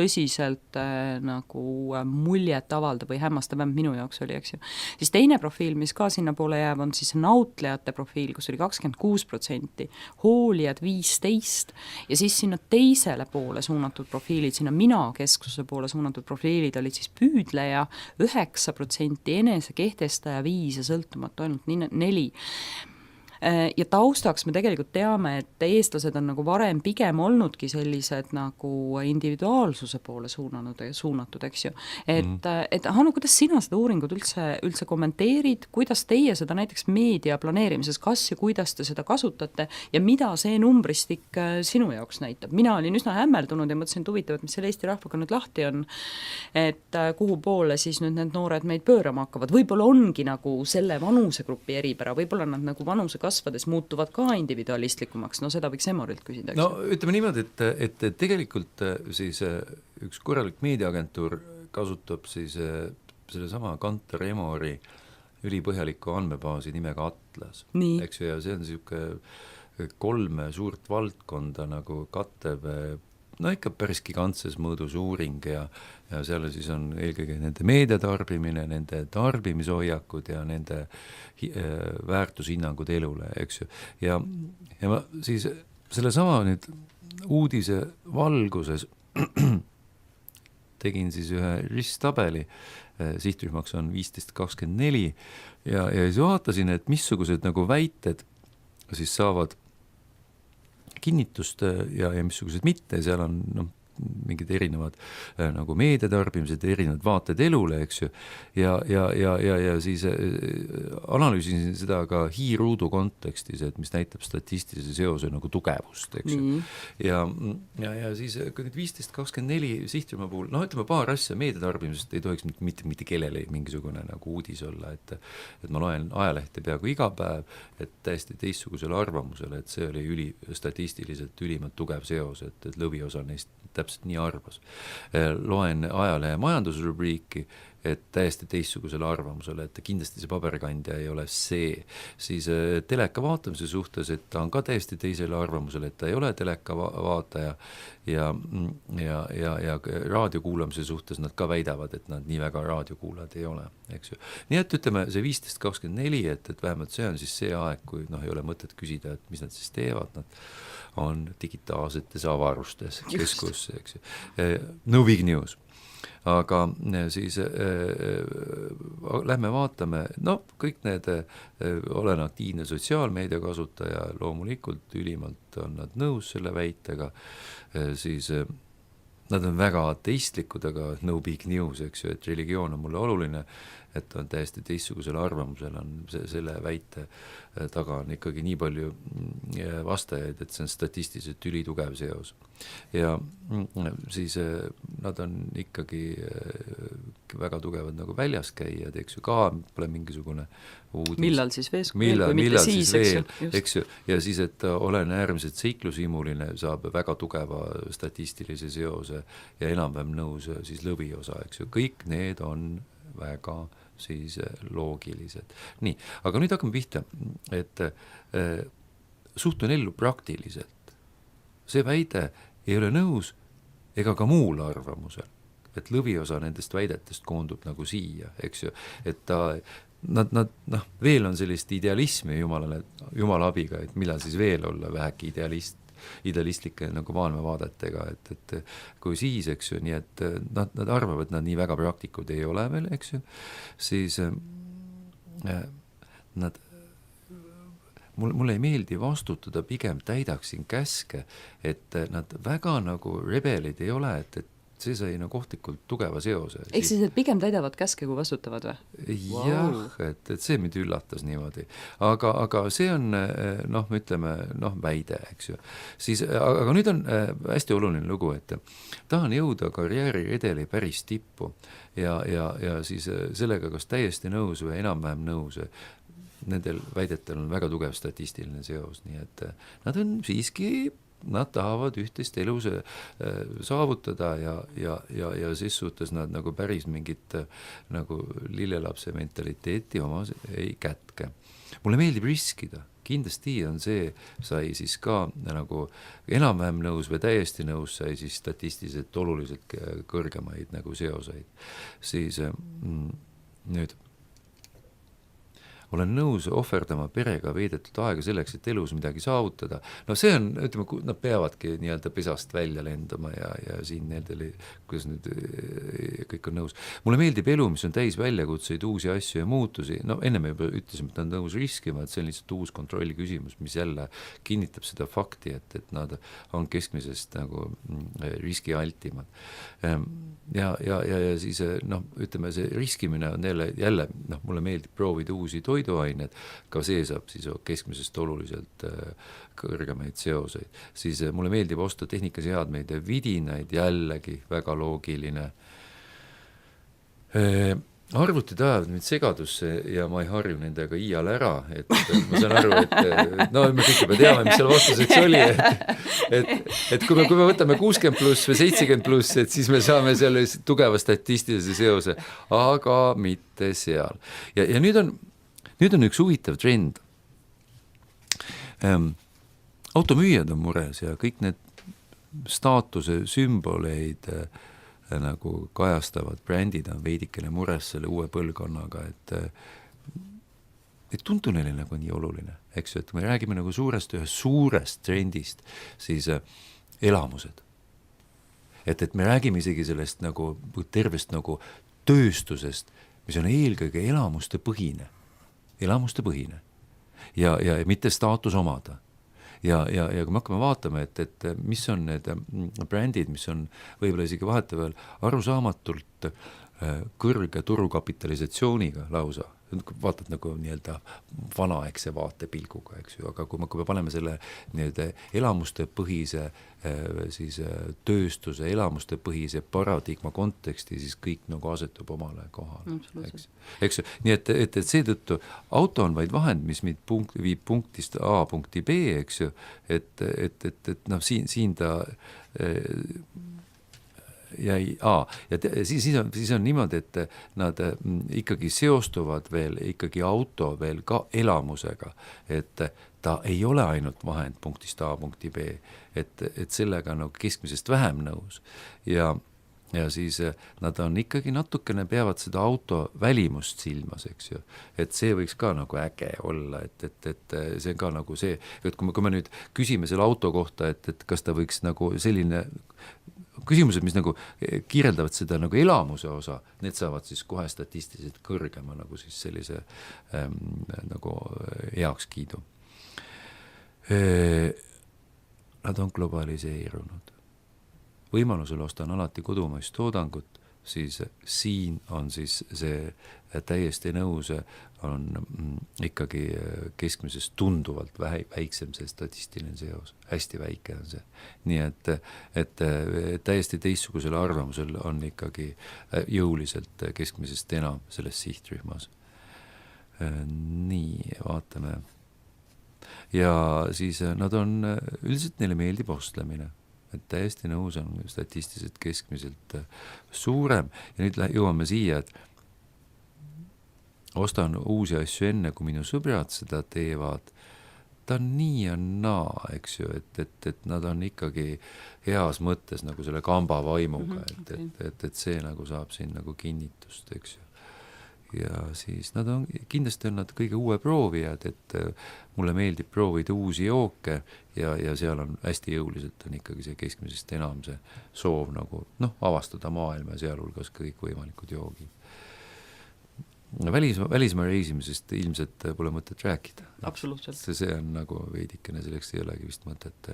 tõsiselt nagu muljet avaldav või hämmastav minu jaoks oli, eks ju. Siis teine profiil, mis ka sinna poole jääb, on siis nautlejate profiil, kus oli 26%, hoolijad 15%, ja siis sinna teisele poole suunatud profiilid, sinna mina-kesksuse poole suunatud profiilid olid siis püüdleja 9%, enese kehtestaja 5% ja sõltumatu ainult 4%. Ja taustaks me tegelikult teame, et eestlased on nagu varem pigem olnudki sellised nagu individuaalsuse poole suunatud, eks ju. Et Hanno, kuidas sina seda uuringut üldse kommenteerid, kuidas teie seda näiteks meedia planeerimises, kas ja kuidas te seda kasutate ja mida see numbristik sinu jaoks näitab? Mina olin üsna hämmeldunud ja mõtlesin, et huvitav, et mis selle Eesti rahvaga nüüd lahti on, et kuhu poole siis nüüd need noored meid pöörama hakkavad. Võib-olla ongi nagu selle vanusegrupi eripära, võib-olla nad nagu vanuse kasvades muutuvad ka individualistlikumaks, no seda võiks Emorilt küsida. No ütleme niimoodi, et tegelikult siis üks korralik meediaagentuur kasutab siis selle sama Kantar Emori ülipõhjaliku andmebaasi nimega Atlas, eks ju, ja see on niisugune 3 suurt valdkonda nagu kattev, no ikka päris gigantses mõõdus uuring ja seal siis on eelkõige nende meediatarbimine, nende tarbimishoiakud ja nende väärtushinnangud elule, eks ju. Ja ma siis sellesama nüüd uudise valguses tegin siis ühe risttabeli, sihtrühmaks on 15-24 ja siis vaatasin, et missugused nagu väited siis saavad kinnitust ja missugused mitte, seal on mingid erinevad nagu meediatarbimised, erinevad vaated elule, eks ju, ja siis analüüsisin seda ka hiiruudu kontekstis, et mis näitab statistilise seose nagu tugevust, eks ju. Ja siis kui nüüd 15-24 sihtrühma puhul, ütleme paar asja, meediatarbimisest ei tohiks mitte kellele mingisugune nagu uudis olla, et ma loen ajalehte peaaegu iga päev, et täiesti teistsugusele arvamusele, et see oli statistiliselt ülimalt tugev seos, et lõviosa neist täpselt nii arvas. Loen ajalehe majandusrubriiki, et täiesti teistsugusele arvamusele, et kindlasti see paberkandja ei ole see. Siis teleka vaatamise suhtes, et ta on ka täiesti teisele arvamusele, et ta ei ole teleka vaataja ja raadio kuulamise suhtes nad ka väidavad, et nad nii väga raadiokuulajad ei ole, eks ju. Nii et ütleme, see 15-24, et vähemalt see on siis see aeg, kui ei ole mõtet küsida, et mis nad siis teevad, nad on digitaalsetes avarustes keskus, eks ju. No big news. Aga siis lähme vaatame, kõik need, olen aktiivne sotsiaalmeedia kasutaja, loomulikult ülimalt on nad nõus selle väitega, siis nad on väga ateistlikud, aga no big news, eks ju, et religioon on mulle oluline, et on täiesti teistsugusel arvamusel on selle väite taga on ikkagi nii palju vastajaid, et see on statistiliselt ülitugev seos. Ja siis nad on ikkagi väga tugevad nagu väljas käijad, eks ju, ka pole mingisugune uudis. Millal siis veel, kui mitte siis, eks ju, ja siis, et olen äärmiselt seiklushimuline, saab väga tugeva statistilise seose ja enam-vähem nõus siis lõviosa, eks ju, kõik need on väga siis loogilised. Nii, aga nüüd hakkame pihta, et suhtun ellu praktiliselt. See väide ei ole nõus ega ka muul arvamusel, et lõviosa nendest väidetest koondub nagu siia, eks ju, et nad veel on sellist idealismi jumala abiga, et millal siis veel olla vähegi idealistlike nagu maailmavaadetega, et kui siis, eks ju, nii et nad arvavad, nad nii väga praktikud ei ole veel, eks ju, siis mulle ei meeldi vastutada, pigem täidaksin käske, et nad väga nagu rebelid ei ole, et see sai nagu kohtlikult tugeva seose. Ehk siis, et pigem täidavad käske, kui vastutavad või? Jah, et see mind üllatas niimoodi. Aga see on, ütleme, väide, eks ju. Siis, aga nüüd on hästi oluline lugu, et tahan jõuda karjääriredeli päris tippu ja siis sellega kas täiesti nõus või enam-vähem nõus. Nendel väidetel on väga tugev statistiline seos, nii et nad on siiski nad tahavad ühtest elus saavutada ja siis suhtes nad nagu päris mingit nagu lillelapse mentaliteeti oma ei kätke. Mulle meeldib riskida, kindlasti on see, sai siis ka nagu enam-vähem nõus või täiesti nõus, sai siis statistiliselt oluliselt kõrgemaid nagu seoseid. Siis nüüd olen nõus ohverdama perega veedetud aega selleks, et elus midagi saavutada. No see on, ütleme, nad peavadki nii-öelda pesast välja lendama ja siin nendele, kuidas nüüd kõik on nõus. Mulle meeldib elu, mis on täis väljakutseid, uusi asju ja muutusi. No enne me juba ütlesime, et nad on nõus riskima, et see on lihtsalt uus kontrolli küsimus, mis jälle kinnitab seda fakti, et nad on keskmisest nagu riskialtimad. Ja siis ütleme, see riskimine on jälle mulle meeldib proovida uusi toiduained, ka see saab siis keskmisest oluliselt kõrgemaid seoseid. Siis mulle meeldib osta tehnikaseadmeid ja vidinaid, jällegi väga loogiline. Arvutid ajavad mind segadusse ja ma ei harju nendega iial ära, et ma saan aru, et no me kõik juba teame, mis seal vastuseks oli, et kui me võtame 60 pluss või 70 pluss, et siis me saame selle tugeva statistilise seose, aga mitte seal. Ja nüüd on üks huvitav trend. Automüüjad on mures ja kõik need staatuse sümboleid nagu kajastavad brändid on veidikene mures selle uue põlvkonnaga, et tundu neile nagu nii oluline, eks ju, et me räägime nagu ühest suurest trendist, siis elamused. Et me räägime isegi sellest nagu tervest nagu tööstusest, mis on eelkõige elamuste põhine ja mitte staatus omada. Ja kui me hakkame vaatama, et mis on need brändid, mis on võib-olla isegi vahetevahel arusaamatult kõrge turukapitalisatsiooniga lausa, vaatad nagu nii-öelda vanaegse vaatepilguga, eks ju, aga kui me paneme selle nii-öelda elamuste põhise siis tööstuse, elamuste põhise paradigma konteksti, siis kõik nagu asetub omale kohale. Eks ju, nii et seetõttu auto on vaid vahend, mis viib punktist A punkti B, eks ju, et siin ta ja siis on niimoodi, et nad ikkagi seostuvad veel ikkagi auto veel ka elamusega, et ta ei ole ainult vahend punktist A punkti B, et sellega on keskmisest vähem nõus ja siis nad on ikkagi natukene peavad seda auto välimust silmas, eks ju, et see võiks ka nagu äge olla, et see on ka nagu see, et kui me nüüd küsime selle auto kohta, et kas ta võiks nagu selline küsimused, mis nagu kirjeldavad seda nagu elamuse osa, need saavad siis kohe statistiliselt kõrgema nagu siis sellise nagu heakskiidu. Nad on globaliseerunud. Võimalusel ostan alati kodumaist toodangut, siis siin on siis see täiesti nõus, on ikkagi keskmisest tunduvalt väiksem see statistiline seos, hästi väike on see. Nii et täiesti teistsugusel arvamusel on ikkagi jõuliselt keskmisest enam selles sihtrühmas. Nii, vaatame. Ja siis nad on, üldiselt neile meeldib ostlemine. Et täiesti nõus on statistiliselt keskmiselt suurem ja nüüd jõuame siia, et ostan uusi asju enne, kui minu sõbrad seda teevad. Ta on nii ja naa, eks ju, et nad on ikkagi heas mõttes nagu selle kamba vaimuga, et see nagu saab siin nagu kinnitust, eks ju. Ja siis nad on, kindlasti on nad kõige uue proovijad, et mulle meeldib proovida uusi jooke ja seal on hästi jõuliselt on ikkagi see keskmisest enam see soov nagu avastada maailma ja sealhulgas kõik võimalikud joogid. Välismaa reisimisest ilmselt pole mõtet rääkida. Absoluutselt. See on nagu veidikene, selleks ei olegi vist mõtet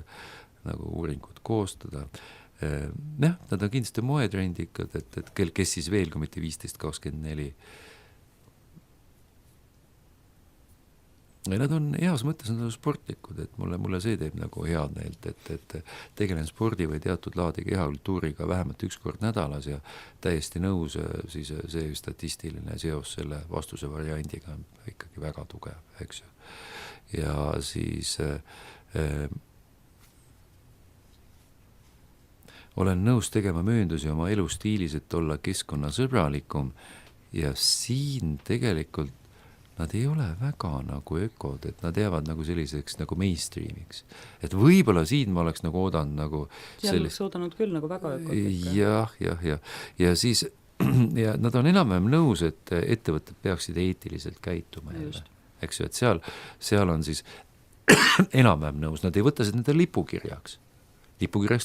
nagu uuringut koostada. Nad on kindlasti moetrendikad, et kes siis veel, kui mitte 15-24. Ja nad on heas mõttes, nad on sportlikud, et mulle see teeb nagu head meelt, et tegelen spordi või teatud laadi kehakultuuriga vähemalt üks kord nädalas ja täiesti nõus, siis see statistiline seos selle vastuse variandiga on ikkagi väga tugev, eks ju. Ja siis olen nõus tegema mööndusi oma elustiilis, et olla keskkonnasõbralikum ja siin tegelikult nad ei ole väga nagu ökod, et nad jäävad nagu selliseks nagu mainstreamiks. Et võib-olla siin ma oleks nagu oodanud nagu sellist... oodanud küll nagu väga ökod. Ja siis ja nad on enam-vähem nõus, et ettevõtted peaksid eetiliselt käituma. eks ju, et seal on siis enam-vähem nõus, nad ei võta seda nende lipukirjaks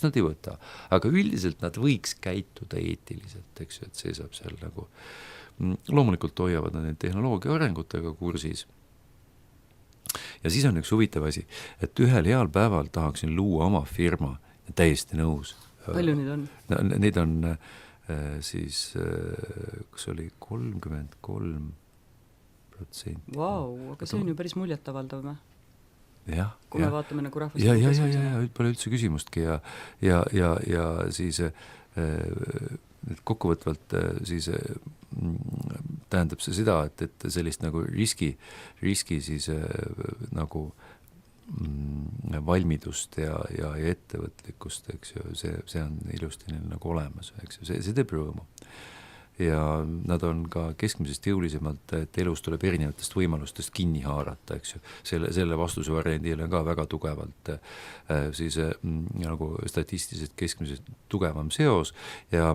nad ei võta, aga üldiselt nad võiks käituda eetiliselt, eks ju, et see saab seal nagu, loomulikult hoiavad nad neid tehnoloogia arengutega kursis. Ja siis on üks huvitav asi, et ühel heal päeval tahaksin luua oma firma, täiesti nõus. Palju neid on? Neid on siis, kas oli 33%. Vau, aga see on ju päris muljetavaldav või? Jah, kui me vaatame nagu rahvast. Ja, pole üldse küsimustki ja siis kokkuvõtvalt siis tähendab see seda, et sellist nagu riski siis nagu valmidust ja ettevõtlikkust, eks ju, see on ilusti neil nagu olemas, eks ju, see teeb rõõmu. Ja nad on ka keskmisest jõulisemalt, et elus tuleb erinevatest võimalustest kinni haarata, eks ju. Selle vastuse variandil on ka väga tugevalt siis nagu statistiliselt keskmisest tugevam seos ja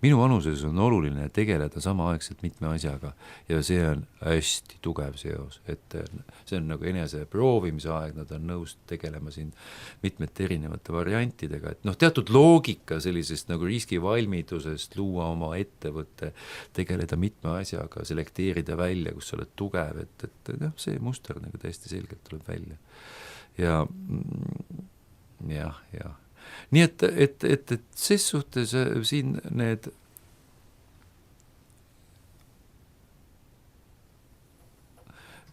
minu vanuses on oluline tegeleda samaaegselt mitme asjaga ja see on hästi tugev seos, et see on nagu enese proovimise aeg, nad on nõus tegelema siin mitmete erinevate variantidega, et teatud loogika sellisest nagu riskivalmidusest luua oma ettevõtte, tegeleda mitme asjaga, selekteerida välja, kus sa oled tugev, et see muster nagu täiesti selgelt tuleb välja. Ja nii et ses suhtes siin need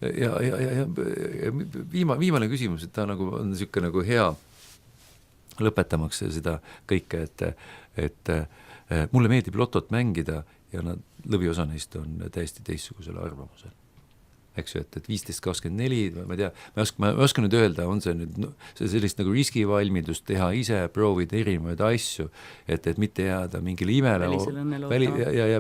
ja viimane küsimus, et ta nagu on niisugune nagu hea lõpetamaks seda kõike, et mulle meeldib lotot mängida ja lõviosa neist on täiesti teistsugusel arvamusel. Eks ju, et 15-24, ma ei tea, ma oskan nüüd öelda, on see nüüd see sellist nagu riskivalmidust teha ise, proovida erinevaid asju, et mitte jääda mingile imele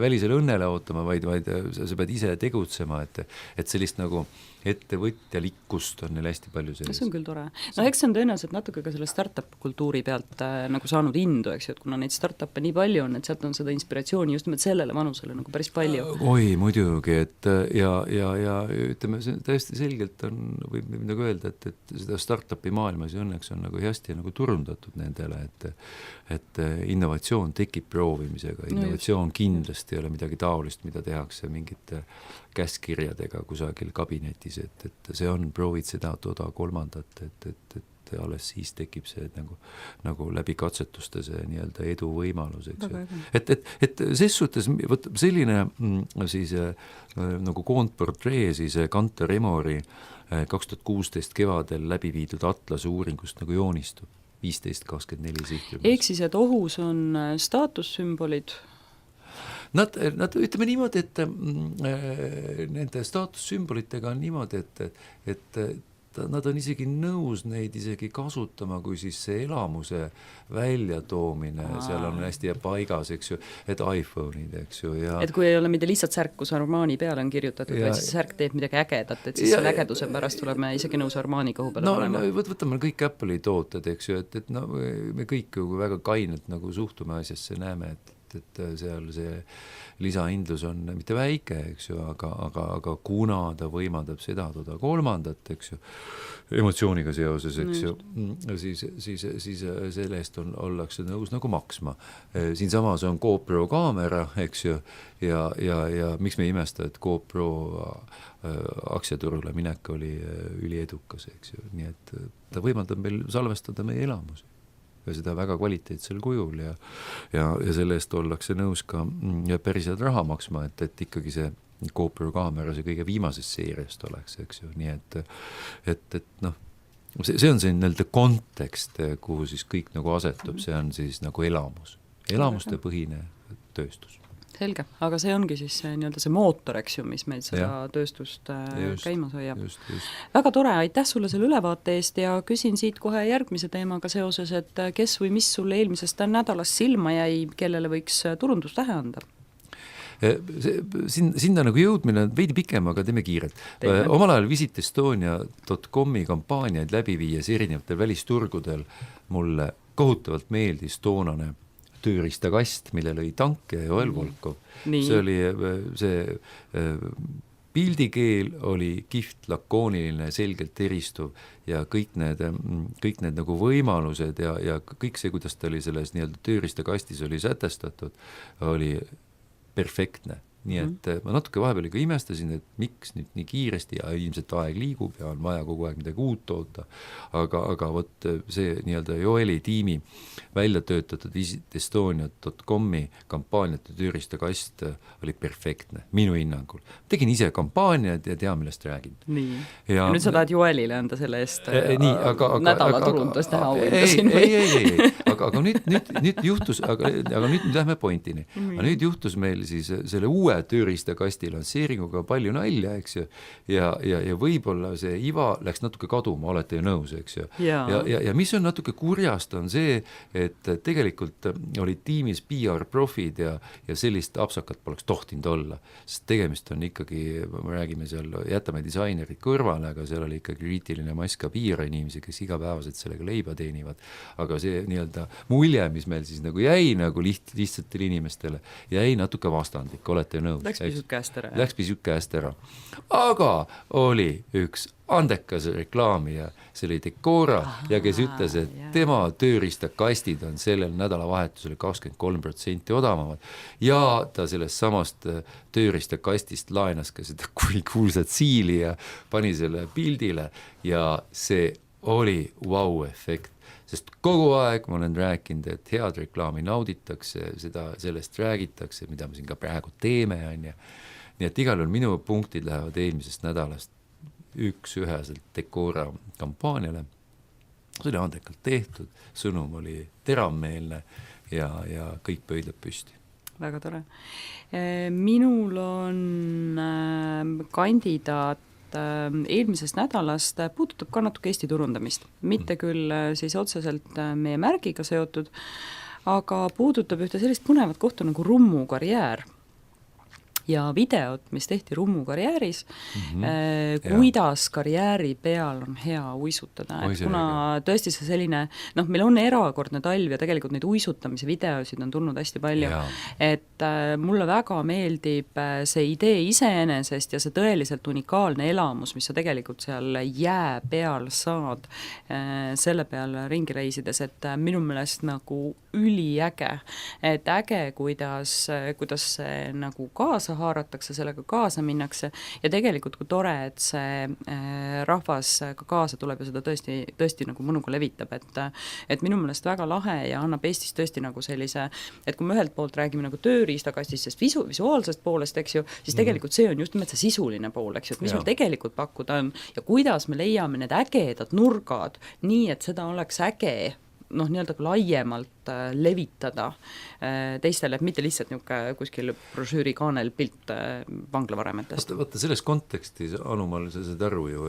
välisele õnnele ootama, vaid sa pead ise tegutsema, et sellist nagu ettevõtjalikkust on neil hästi palju sellist. See on küll tore. Eks see on tõenäoliselt natuke ka selle startup-kultuuri pealt nagu saanud indu, eks ju, et kuna neid startup'e nii palju on, et sealt on seda inspiratsiooni just nimelt sellele vanusele nagu päris palju. Oi, muidugi, et ja ütleme, see täiesti selgelt on, võib midagi öelda, et seda startupi maailmas õnneks on nagu hästi nagu turundatud nendele, et innovatsioon tekib proovimisega, innovatsioon kindlasti ei ole midagi taolist, mida tehakse mingite käskirjadega kusagil kabinetis, et see on, proovid seda, toda kolmandat, et alles siis tekib see nagu läbi katsetuste see nii-öelda edu võimalus, eks ju. Et ses suhtes selline siis nagu koondportree siis Kantar Emori 2016 kevadel läbi viidud Atlase uuringust nagu joonistub 15-24 sihtrühmas. Ehk siis, et ohus on staatussümbolid? Nad ütleme niimoodi, et nende staatussümbolitega on niimoodi, et nad on isegi nõus neid isegi kasutama, kui siis see elamuse väljatoomine, seal on hästi paigas, eks ju, et iPhone'id, eks ju. Ja et kui ei ole mitte lihtsalt särk, kus Armani peale on kirjutatud, vaid siis särk teeb midagi ägedat, et siis selle ägeduse pärast oleme isegi nõus Armani kõhu peale panema. Võtame kõik Apple'i tooted, eks ju, et me kõik väga kainelt nagu suhtume asjasse, näeme, et seal see lisahindlus on mitte väike, eks ju, aga kuna ta võimaldab seda, toda kolmandat, eks ju, emotsiooniga seoses, eks ju, siis selle eest ollakse nõus nagu maksma. Siin samas on GoPro kaamera, eks ju, ja miks me ei imesta, et GoPro aktsiaturule minek oli üliedukas, eks ju, nii et ta võimaldab meil salvestada meie elamusi ja seda väga kvaliteetsel kujul ja selle eest ollakse nõus ka päris head raha maksma, et ikkagi see GoPro kaamera see kõige viimasest seeriast oleks, eks ju, nii et see on see nii-öelda kontekst, kuhu siis kõik nagu asetub, see on siis nagu elamuste põhine tööstus. Selge, aga see ongi siis nii-öelda see mootor, eks ju, mis meil seda tööstust käimas hoiab. Just. Väga tore, aitäh sulle selle ülevaate eest ja küsin siit kohe järgmise teemaga seoses, et kes või mis sulle eelmisest nädalast silma jäi, kellele võiks turundustähe anda? Sinna nagu jõudmine on veidi pikem, aga teeme kiirelt. Omal ajal visitestonia.com-i kampaaniaid läbi viies erinevatel välisturgudel mulle kohutavalt meeldis toonane tööriistakast, mille lõi Tank ja Joel Volkov. See oli see pildikeel oli kihvt, lakooniline, selgelt eristuv ja kõik need nagu võimalused ja kõik see, kuidas ta oli selles nii-öelda tööriistakastis oli sätestatud, oli perfektne. Nii et ma natuke vahepeal ikka imestasin, et miks nüüd nii kiiresti ja ilmselt aeg liigub ja on vaja kogu aeg midagi uut toota, aga vot see nii-öelda Joeli tiimi välja töötatud visitestonia.com-i kampaaniate tööriistakast oli perfektne, minu hinnangul. Tegin ise kampaaniad ja tean, millest räägin. Nii. Ja nüüd sa tahad Joelile anda selle eest nädala turundus teha auhindasin. Ei. Aga nüüd juhtus, aga nüüd lähme pointini. Aga nüüd juhtus meil siis selle uue tööriistakasti lansseeringuga palju nalja, eks ju, ja võib-olla see iva läks natuke kaduma, olete ju nõus, eks ju. Ja mis on natuke kurjast, on see, et tegelikult olid tiimis PR-profid ja sellist apsakat poleks tohtinud olla, sest tegemist on ikkagi, me räägime seal, jätame disainerid kõrvale, aga seal oli ikka kriitiline mass ka PR-inimesi, kes igapäevaselt sellega leiba teenivad, aga see nii-öelda mulje, mis meil siis nagu jäi nagu lihtsatele inimestele, jäi natuke vastandlik, olete nõus. Läks pisut käest ära. Aga oli üks andekas reklaamija, see oli Decora ja kes ütles, et tema tööriistakastid on sellel nädalavahetusel 23% odavamad ja ta sellest samast tööriistakastist laenas ka seda kuulsat siili ja pani selle pildile ja see oli wow-efekt. Sest kogu aeg ma olen rääkinud, et head reklaami nauditakse, sellest räägitakse, mida me siin ka praegu teeme, on ja. Nii et igal juhul minu punktid lähevad eelmisest nädalast üheselt Decora kampaaniale. See oli andekalt tehtud, sõnum oli teravmeelne ja kõik pöidlad püsti. Väga tore. Minul on kandidaat eelmisest nädalast puudutab ka natuke Eesti turundamist. Mitte küll siis otseselt meie märgiga seotud, aga puudutab ühte sellist põnevat kohta nagu Rummu karjäär. Ja videot, mis tehti Rummu karjääris, kuidas karjääri peal on hea uisutada. Et kuna tõesti see selline, meil on erakordne talv ja tegelikult neid uisutamise videosid on tulnud hästi palju, et mulle väga meeldib see idee iseenesest ja see tõeliselt unikaalne elamus, mis sa tegelikult seal jää peal saad selle peal ringi reisides, et minu meelest nagu üliäge, et äge, kuidas see nagu kaasa haaratakse, sellega kaasa minnakse ja tegelikult kui tore, et see rahvas ka kaasa tuleb ja seda tõesti nagu mõnuga levitab, et minu meelest väga lahe ja annab Eestis tõesti nagu sellise, et kui me ühelt poolt räägime nagu tööriistakastist, sest visuaalsest poolest, eks ju, siis tegelikult see on just nimelt see sisuline pool, eks ju, et mis meil tegelikult pakkuda on ja kuidas me leiame need ägedad nurgad, nii et seda oleks äge nii-öelda laiemalt levitada teistele, et mitte lihtsalt niisugune kuskil brošüüri kaanel pilt vanglavaremetest. Vaata selles kontekstis, Anumal, sa saad aru ju,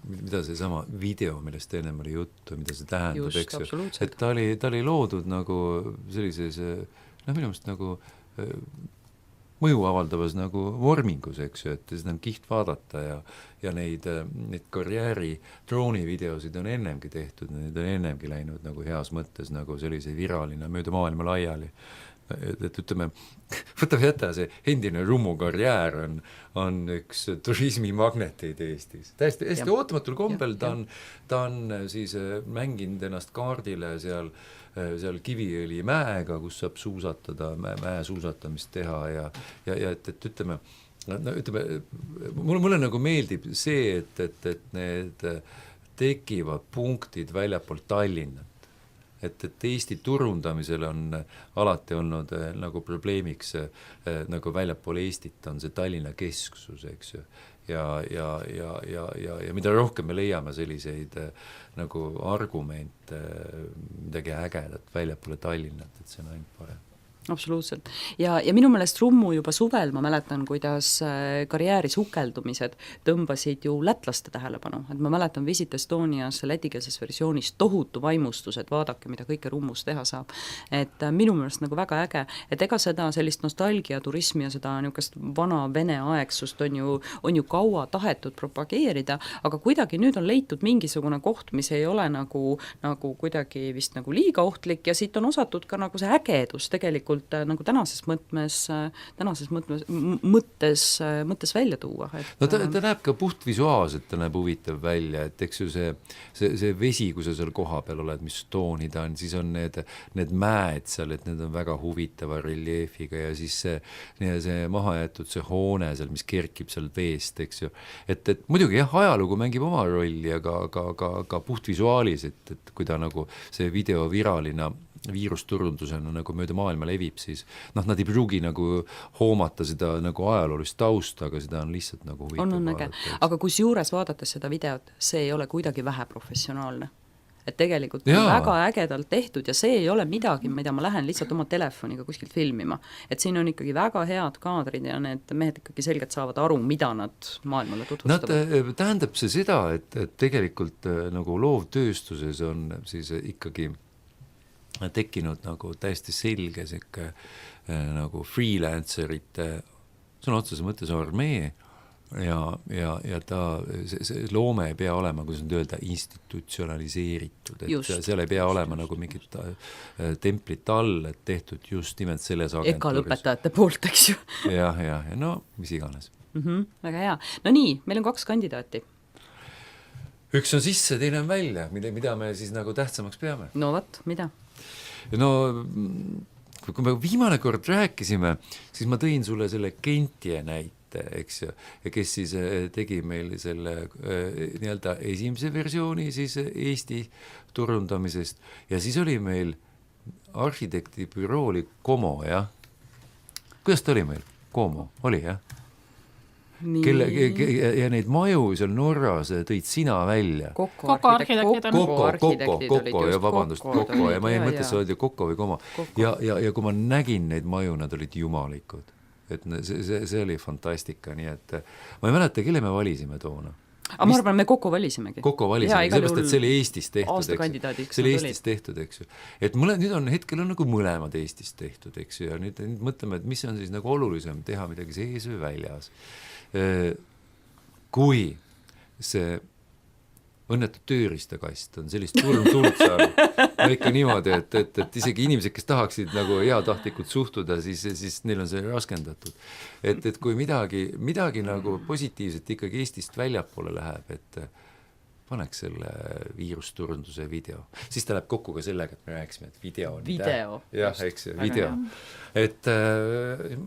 mida see sama video, millest ennem oli juttu, mida see tähendab, just, eks ju, et ta oli loodud nagu sellises, minu meelest nagu mõju avaldavas nagu vormingus, eks ju, et seda on kiht vaadata ja neid karjääri droonivideosid on ennemgi tehtud, need on ennemgi läinud nagu heas mõttes nagu sellise viraline mööda maailma laiali. Et ütleme, võtame jätta, see endine Rummu karjäär on üks turismimagneteid Eestis. Hästi ootamatul kombel ta on siis mänginud ennast kaardile seal Kiviõli mäega, kus saab suusatada, mäe suusatamist teha ja et ütleme, mulle nagu meeldib see, et need tekivad punktid väljapool Tallinnat. Et Eesti turundamisel on alati olnud nagu probleemiks nagu väljapool Eestit on see Tallinna kesksus, eks ju. Ja mida rohkem me leiame selliseid nagu argumente, midagi ägedat väljapoole Tallinnat, et see on ainult parem. Absoluutselt. Ja minu meelest Rummu juba suvel, ma mäletan, kuidas karjääri sukeldumised tõmbasid ju lätlaste tähelepanu. Et ma mäletan Visit Estonias lätikeelses versioonis tohutu vaimustus, et vaadake, mida kõike Rummus teha saab. Et minu meelest nagu väga äge, et ega seda sellist nostalgia turismi ja seda niisugust vana vene aegsust on ju kaua tahetud propageerida, aga kuidagi nüüd on leitud mingisugune koht, mis ei ole nagu kuidagi vist nagu liiga ohtlik ja siit on osatud ka nagu see ägedus tegelikult tegelikult nagu tänases mõttes välja tuua. No ta näeb ka puhtvisuaalselt, ta näeb huvitav välja, et eks ju see vesi, kui sa seal koha peal oled, mis tooni ta on, siis on need mäed seal, et need on väga huvitava reljeefiga ja siis see mahajäetud see hoone seal, mis kerkib seal veest, eks ju. Et muidugi jah, ajalugu mängib oma rolli, aga ka puhtvisuaalis, et kui ta nagu see video viraalina viirusturundusena nagu mööda maailma levib, siis nad ei pruugi nagu hoomata seda nagu ajaloolist tausta, aga seda on lihtsalt nagu huvitav vaadata. Aga kus juures vaadates seda videot, see ei ole kuidagi vähe professionaalne. Et tegelikult on väga ägedalt tehtud ja see ei ole midagi, mida ma lähen lihtsalt oma telefoniga kuskilt filmima. Et siin on ikkagi väga head kaadrid ja need mehed ikkagi selgelt saavad aru, mida nad maailmale tutvustavad. Tähendab see seda, et tegelikult nagu loovtööstuses on siis ikkagi tekkinud nagu täiesti selge siuke nagu freelancerite, see on otseses mõttes armee ja ta, see loome ei pea olema, kuidas nüüd öelda, institutsionaliseeritud, et seal ei pea olema nagu mingit templit all, et tehtud just nimelt selles agentuuris. Eka lõpetajate poolt, eks ju. ja no, mis iganes. Väga hea. No nii, meil on 2 kandidaati. Üks on sisse, teine on välja, mida me siis nagu tähtsamaks peame. No võt, mida? No, kui me viimane kord rääkisime, siis ma tõin sulle selle Kentie näite, eks ju, kes siis tegi meil selle nii-öelda esimese versiooni siis Eesti turundamisest ja siis oli meil arhitektibüroo oli Como, jah? Kuidas ta oli meil? Como, oli, jah? Ja neid maju seal Norras tõid sina välja. Koko ja vabandust, Koko ja ma ei mõttes öelda Koko või Como. Ja kui ma nägin neid maju, nad olid jumalikud. Et see oli fantastika, nii et ma ei mäleta, kelle me valisime toona. Aga ma arvan, me Koko valisimegi. Koko valisimegi, sellepärast, et see oli Eestis tehtud, aastakandidaadiks. See oli Eestis tehtud, eks ju. Et nüüd on hetkel on nagu mõlemad Eestis tehtud, eks ju, ja nüüd mõtleme, et mis on siis nagu olulisem teha midagi sees või väljas. Kui see õnnetud tööristakast on sellist tuld saanud, no ikka niimoodi, et isegi inimesed, kes tahaksid nagu heatahtlikult suhtuda, siis neil on see raskendatud. Et kui midagi nagu positiivset ikkagi Eestist väljapoole läheb, et paneks selle viirusturunduse video. Siis ta läheb kokku ka sellega, et me rääkisime, et video on jah, eks ju, video. Et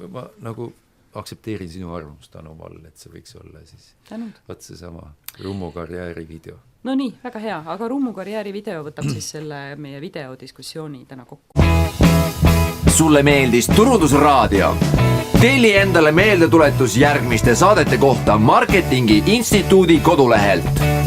ma nagu aksepteerin sinu arvamust, Anu Vall, et see võiks olla siis võt see sama Rummu karjääri video. No nii, väga hea, aga Rummu karjääri video võtab siis selle meie videodiskussiooni täna kokku. Sulle meeldis Turundusraadio? Telli endale meeldetuletus järgmiste saadete kohta Marketingi Instituudi kodulehelt.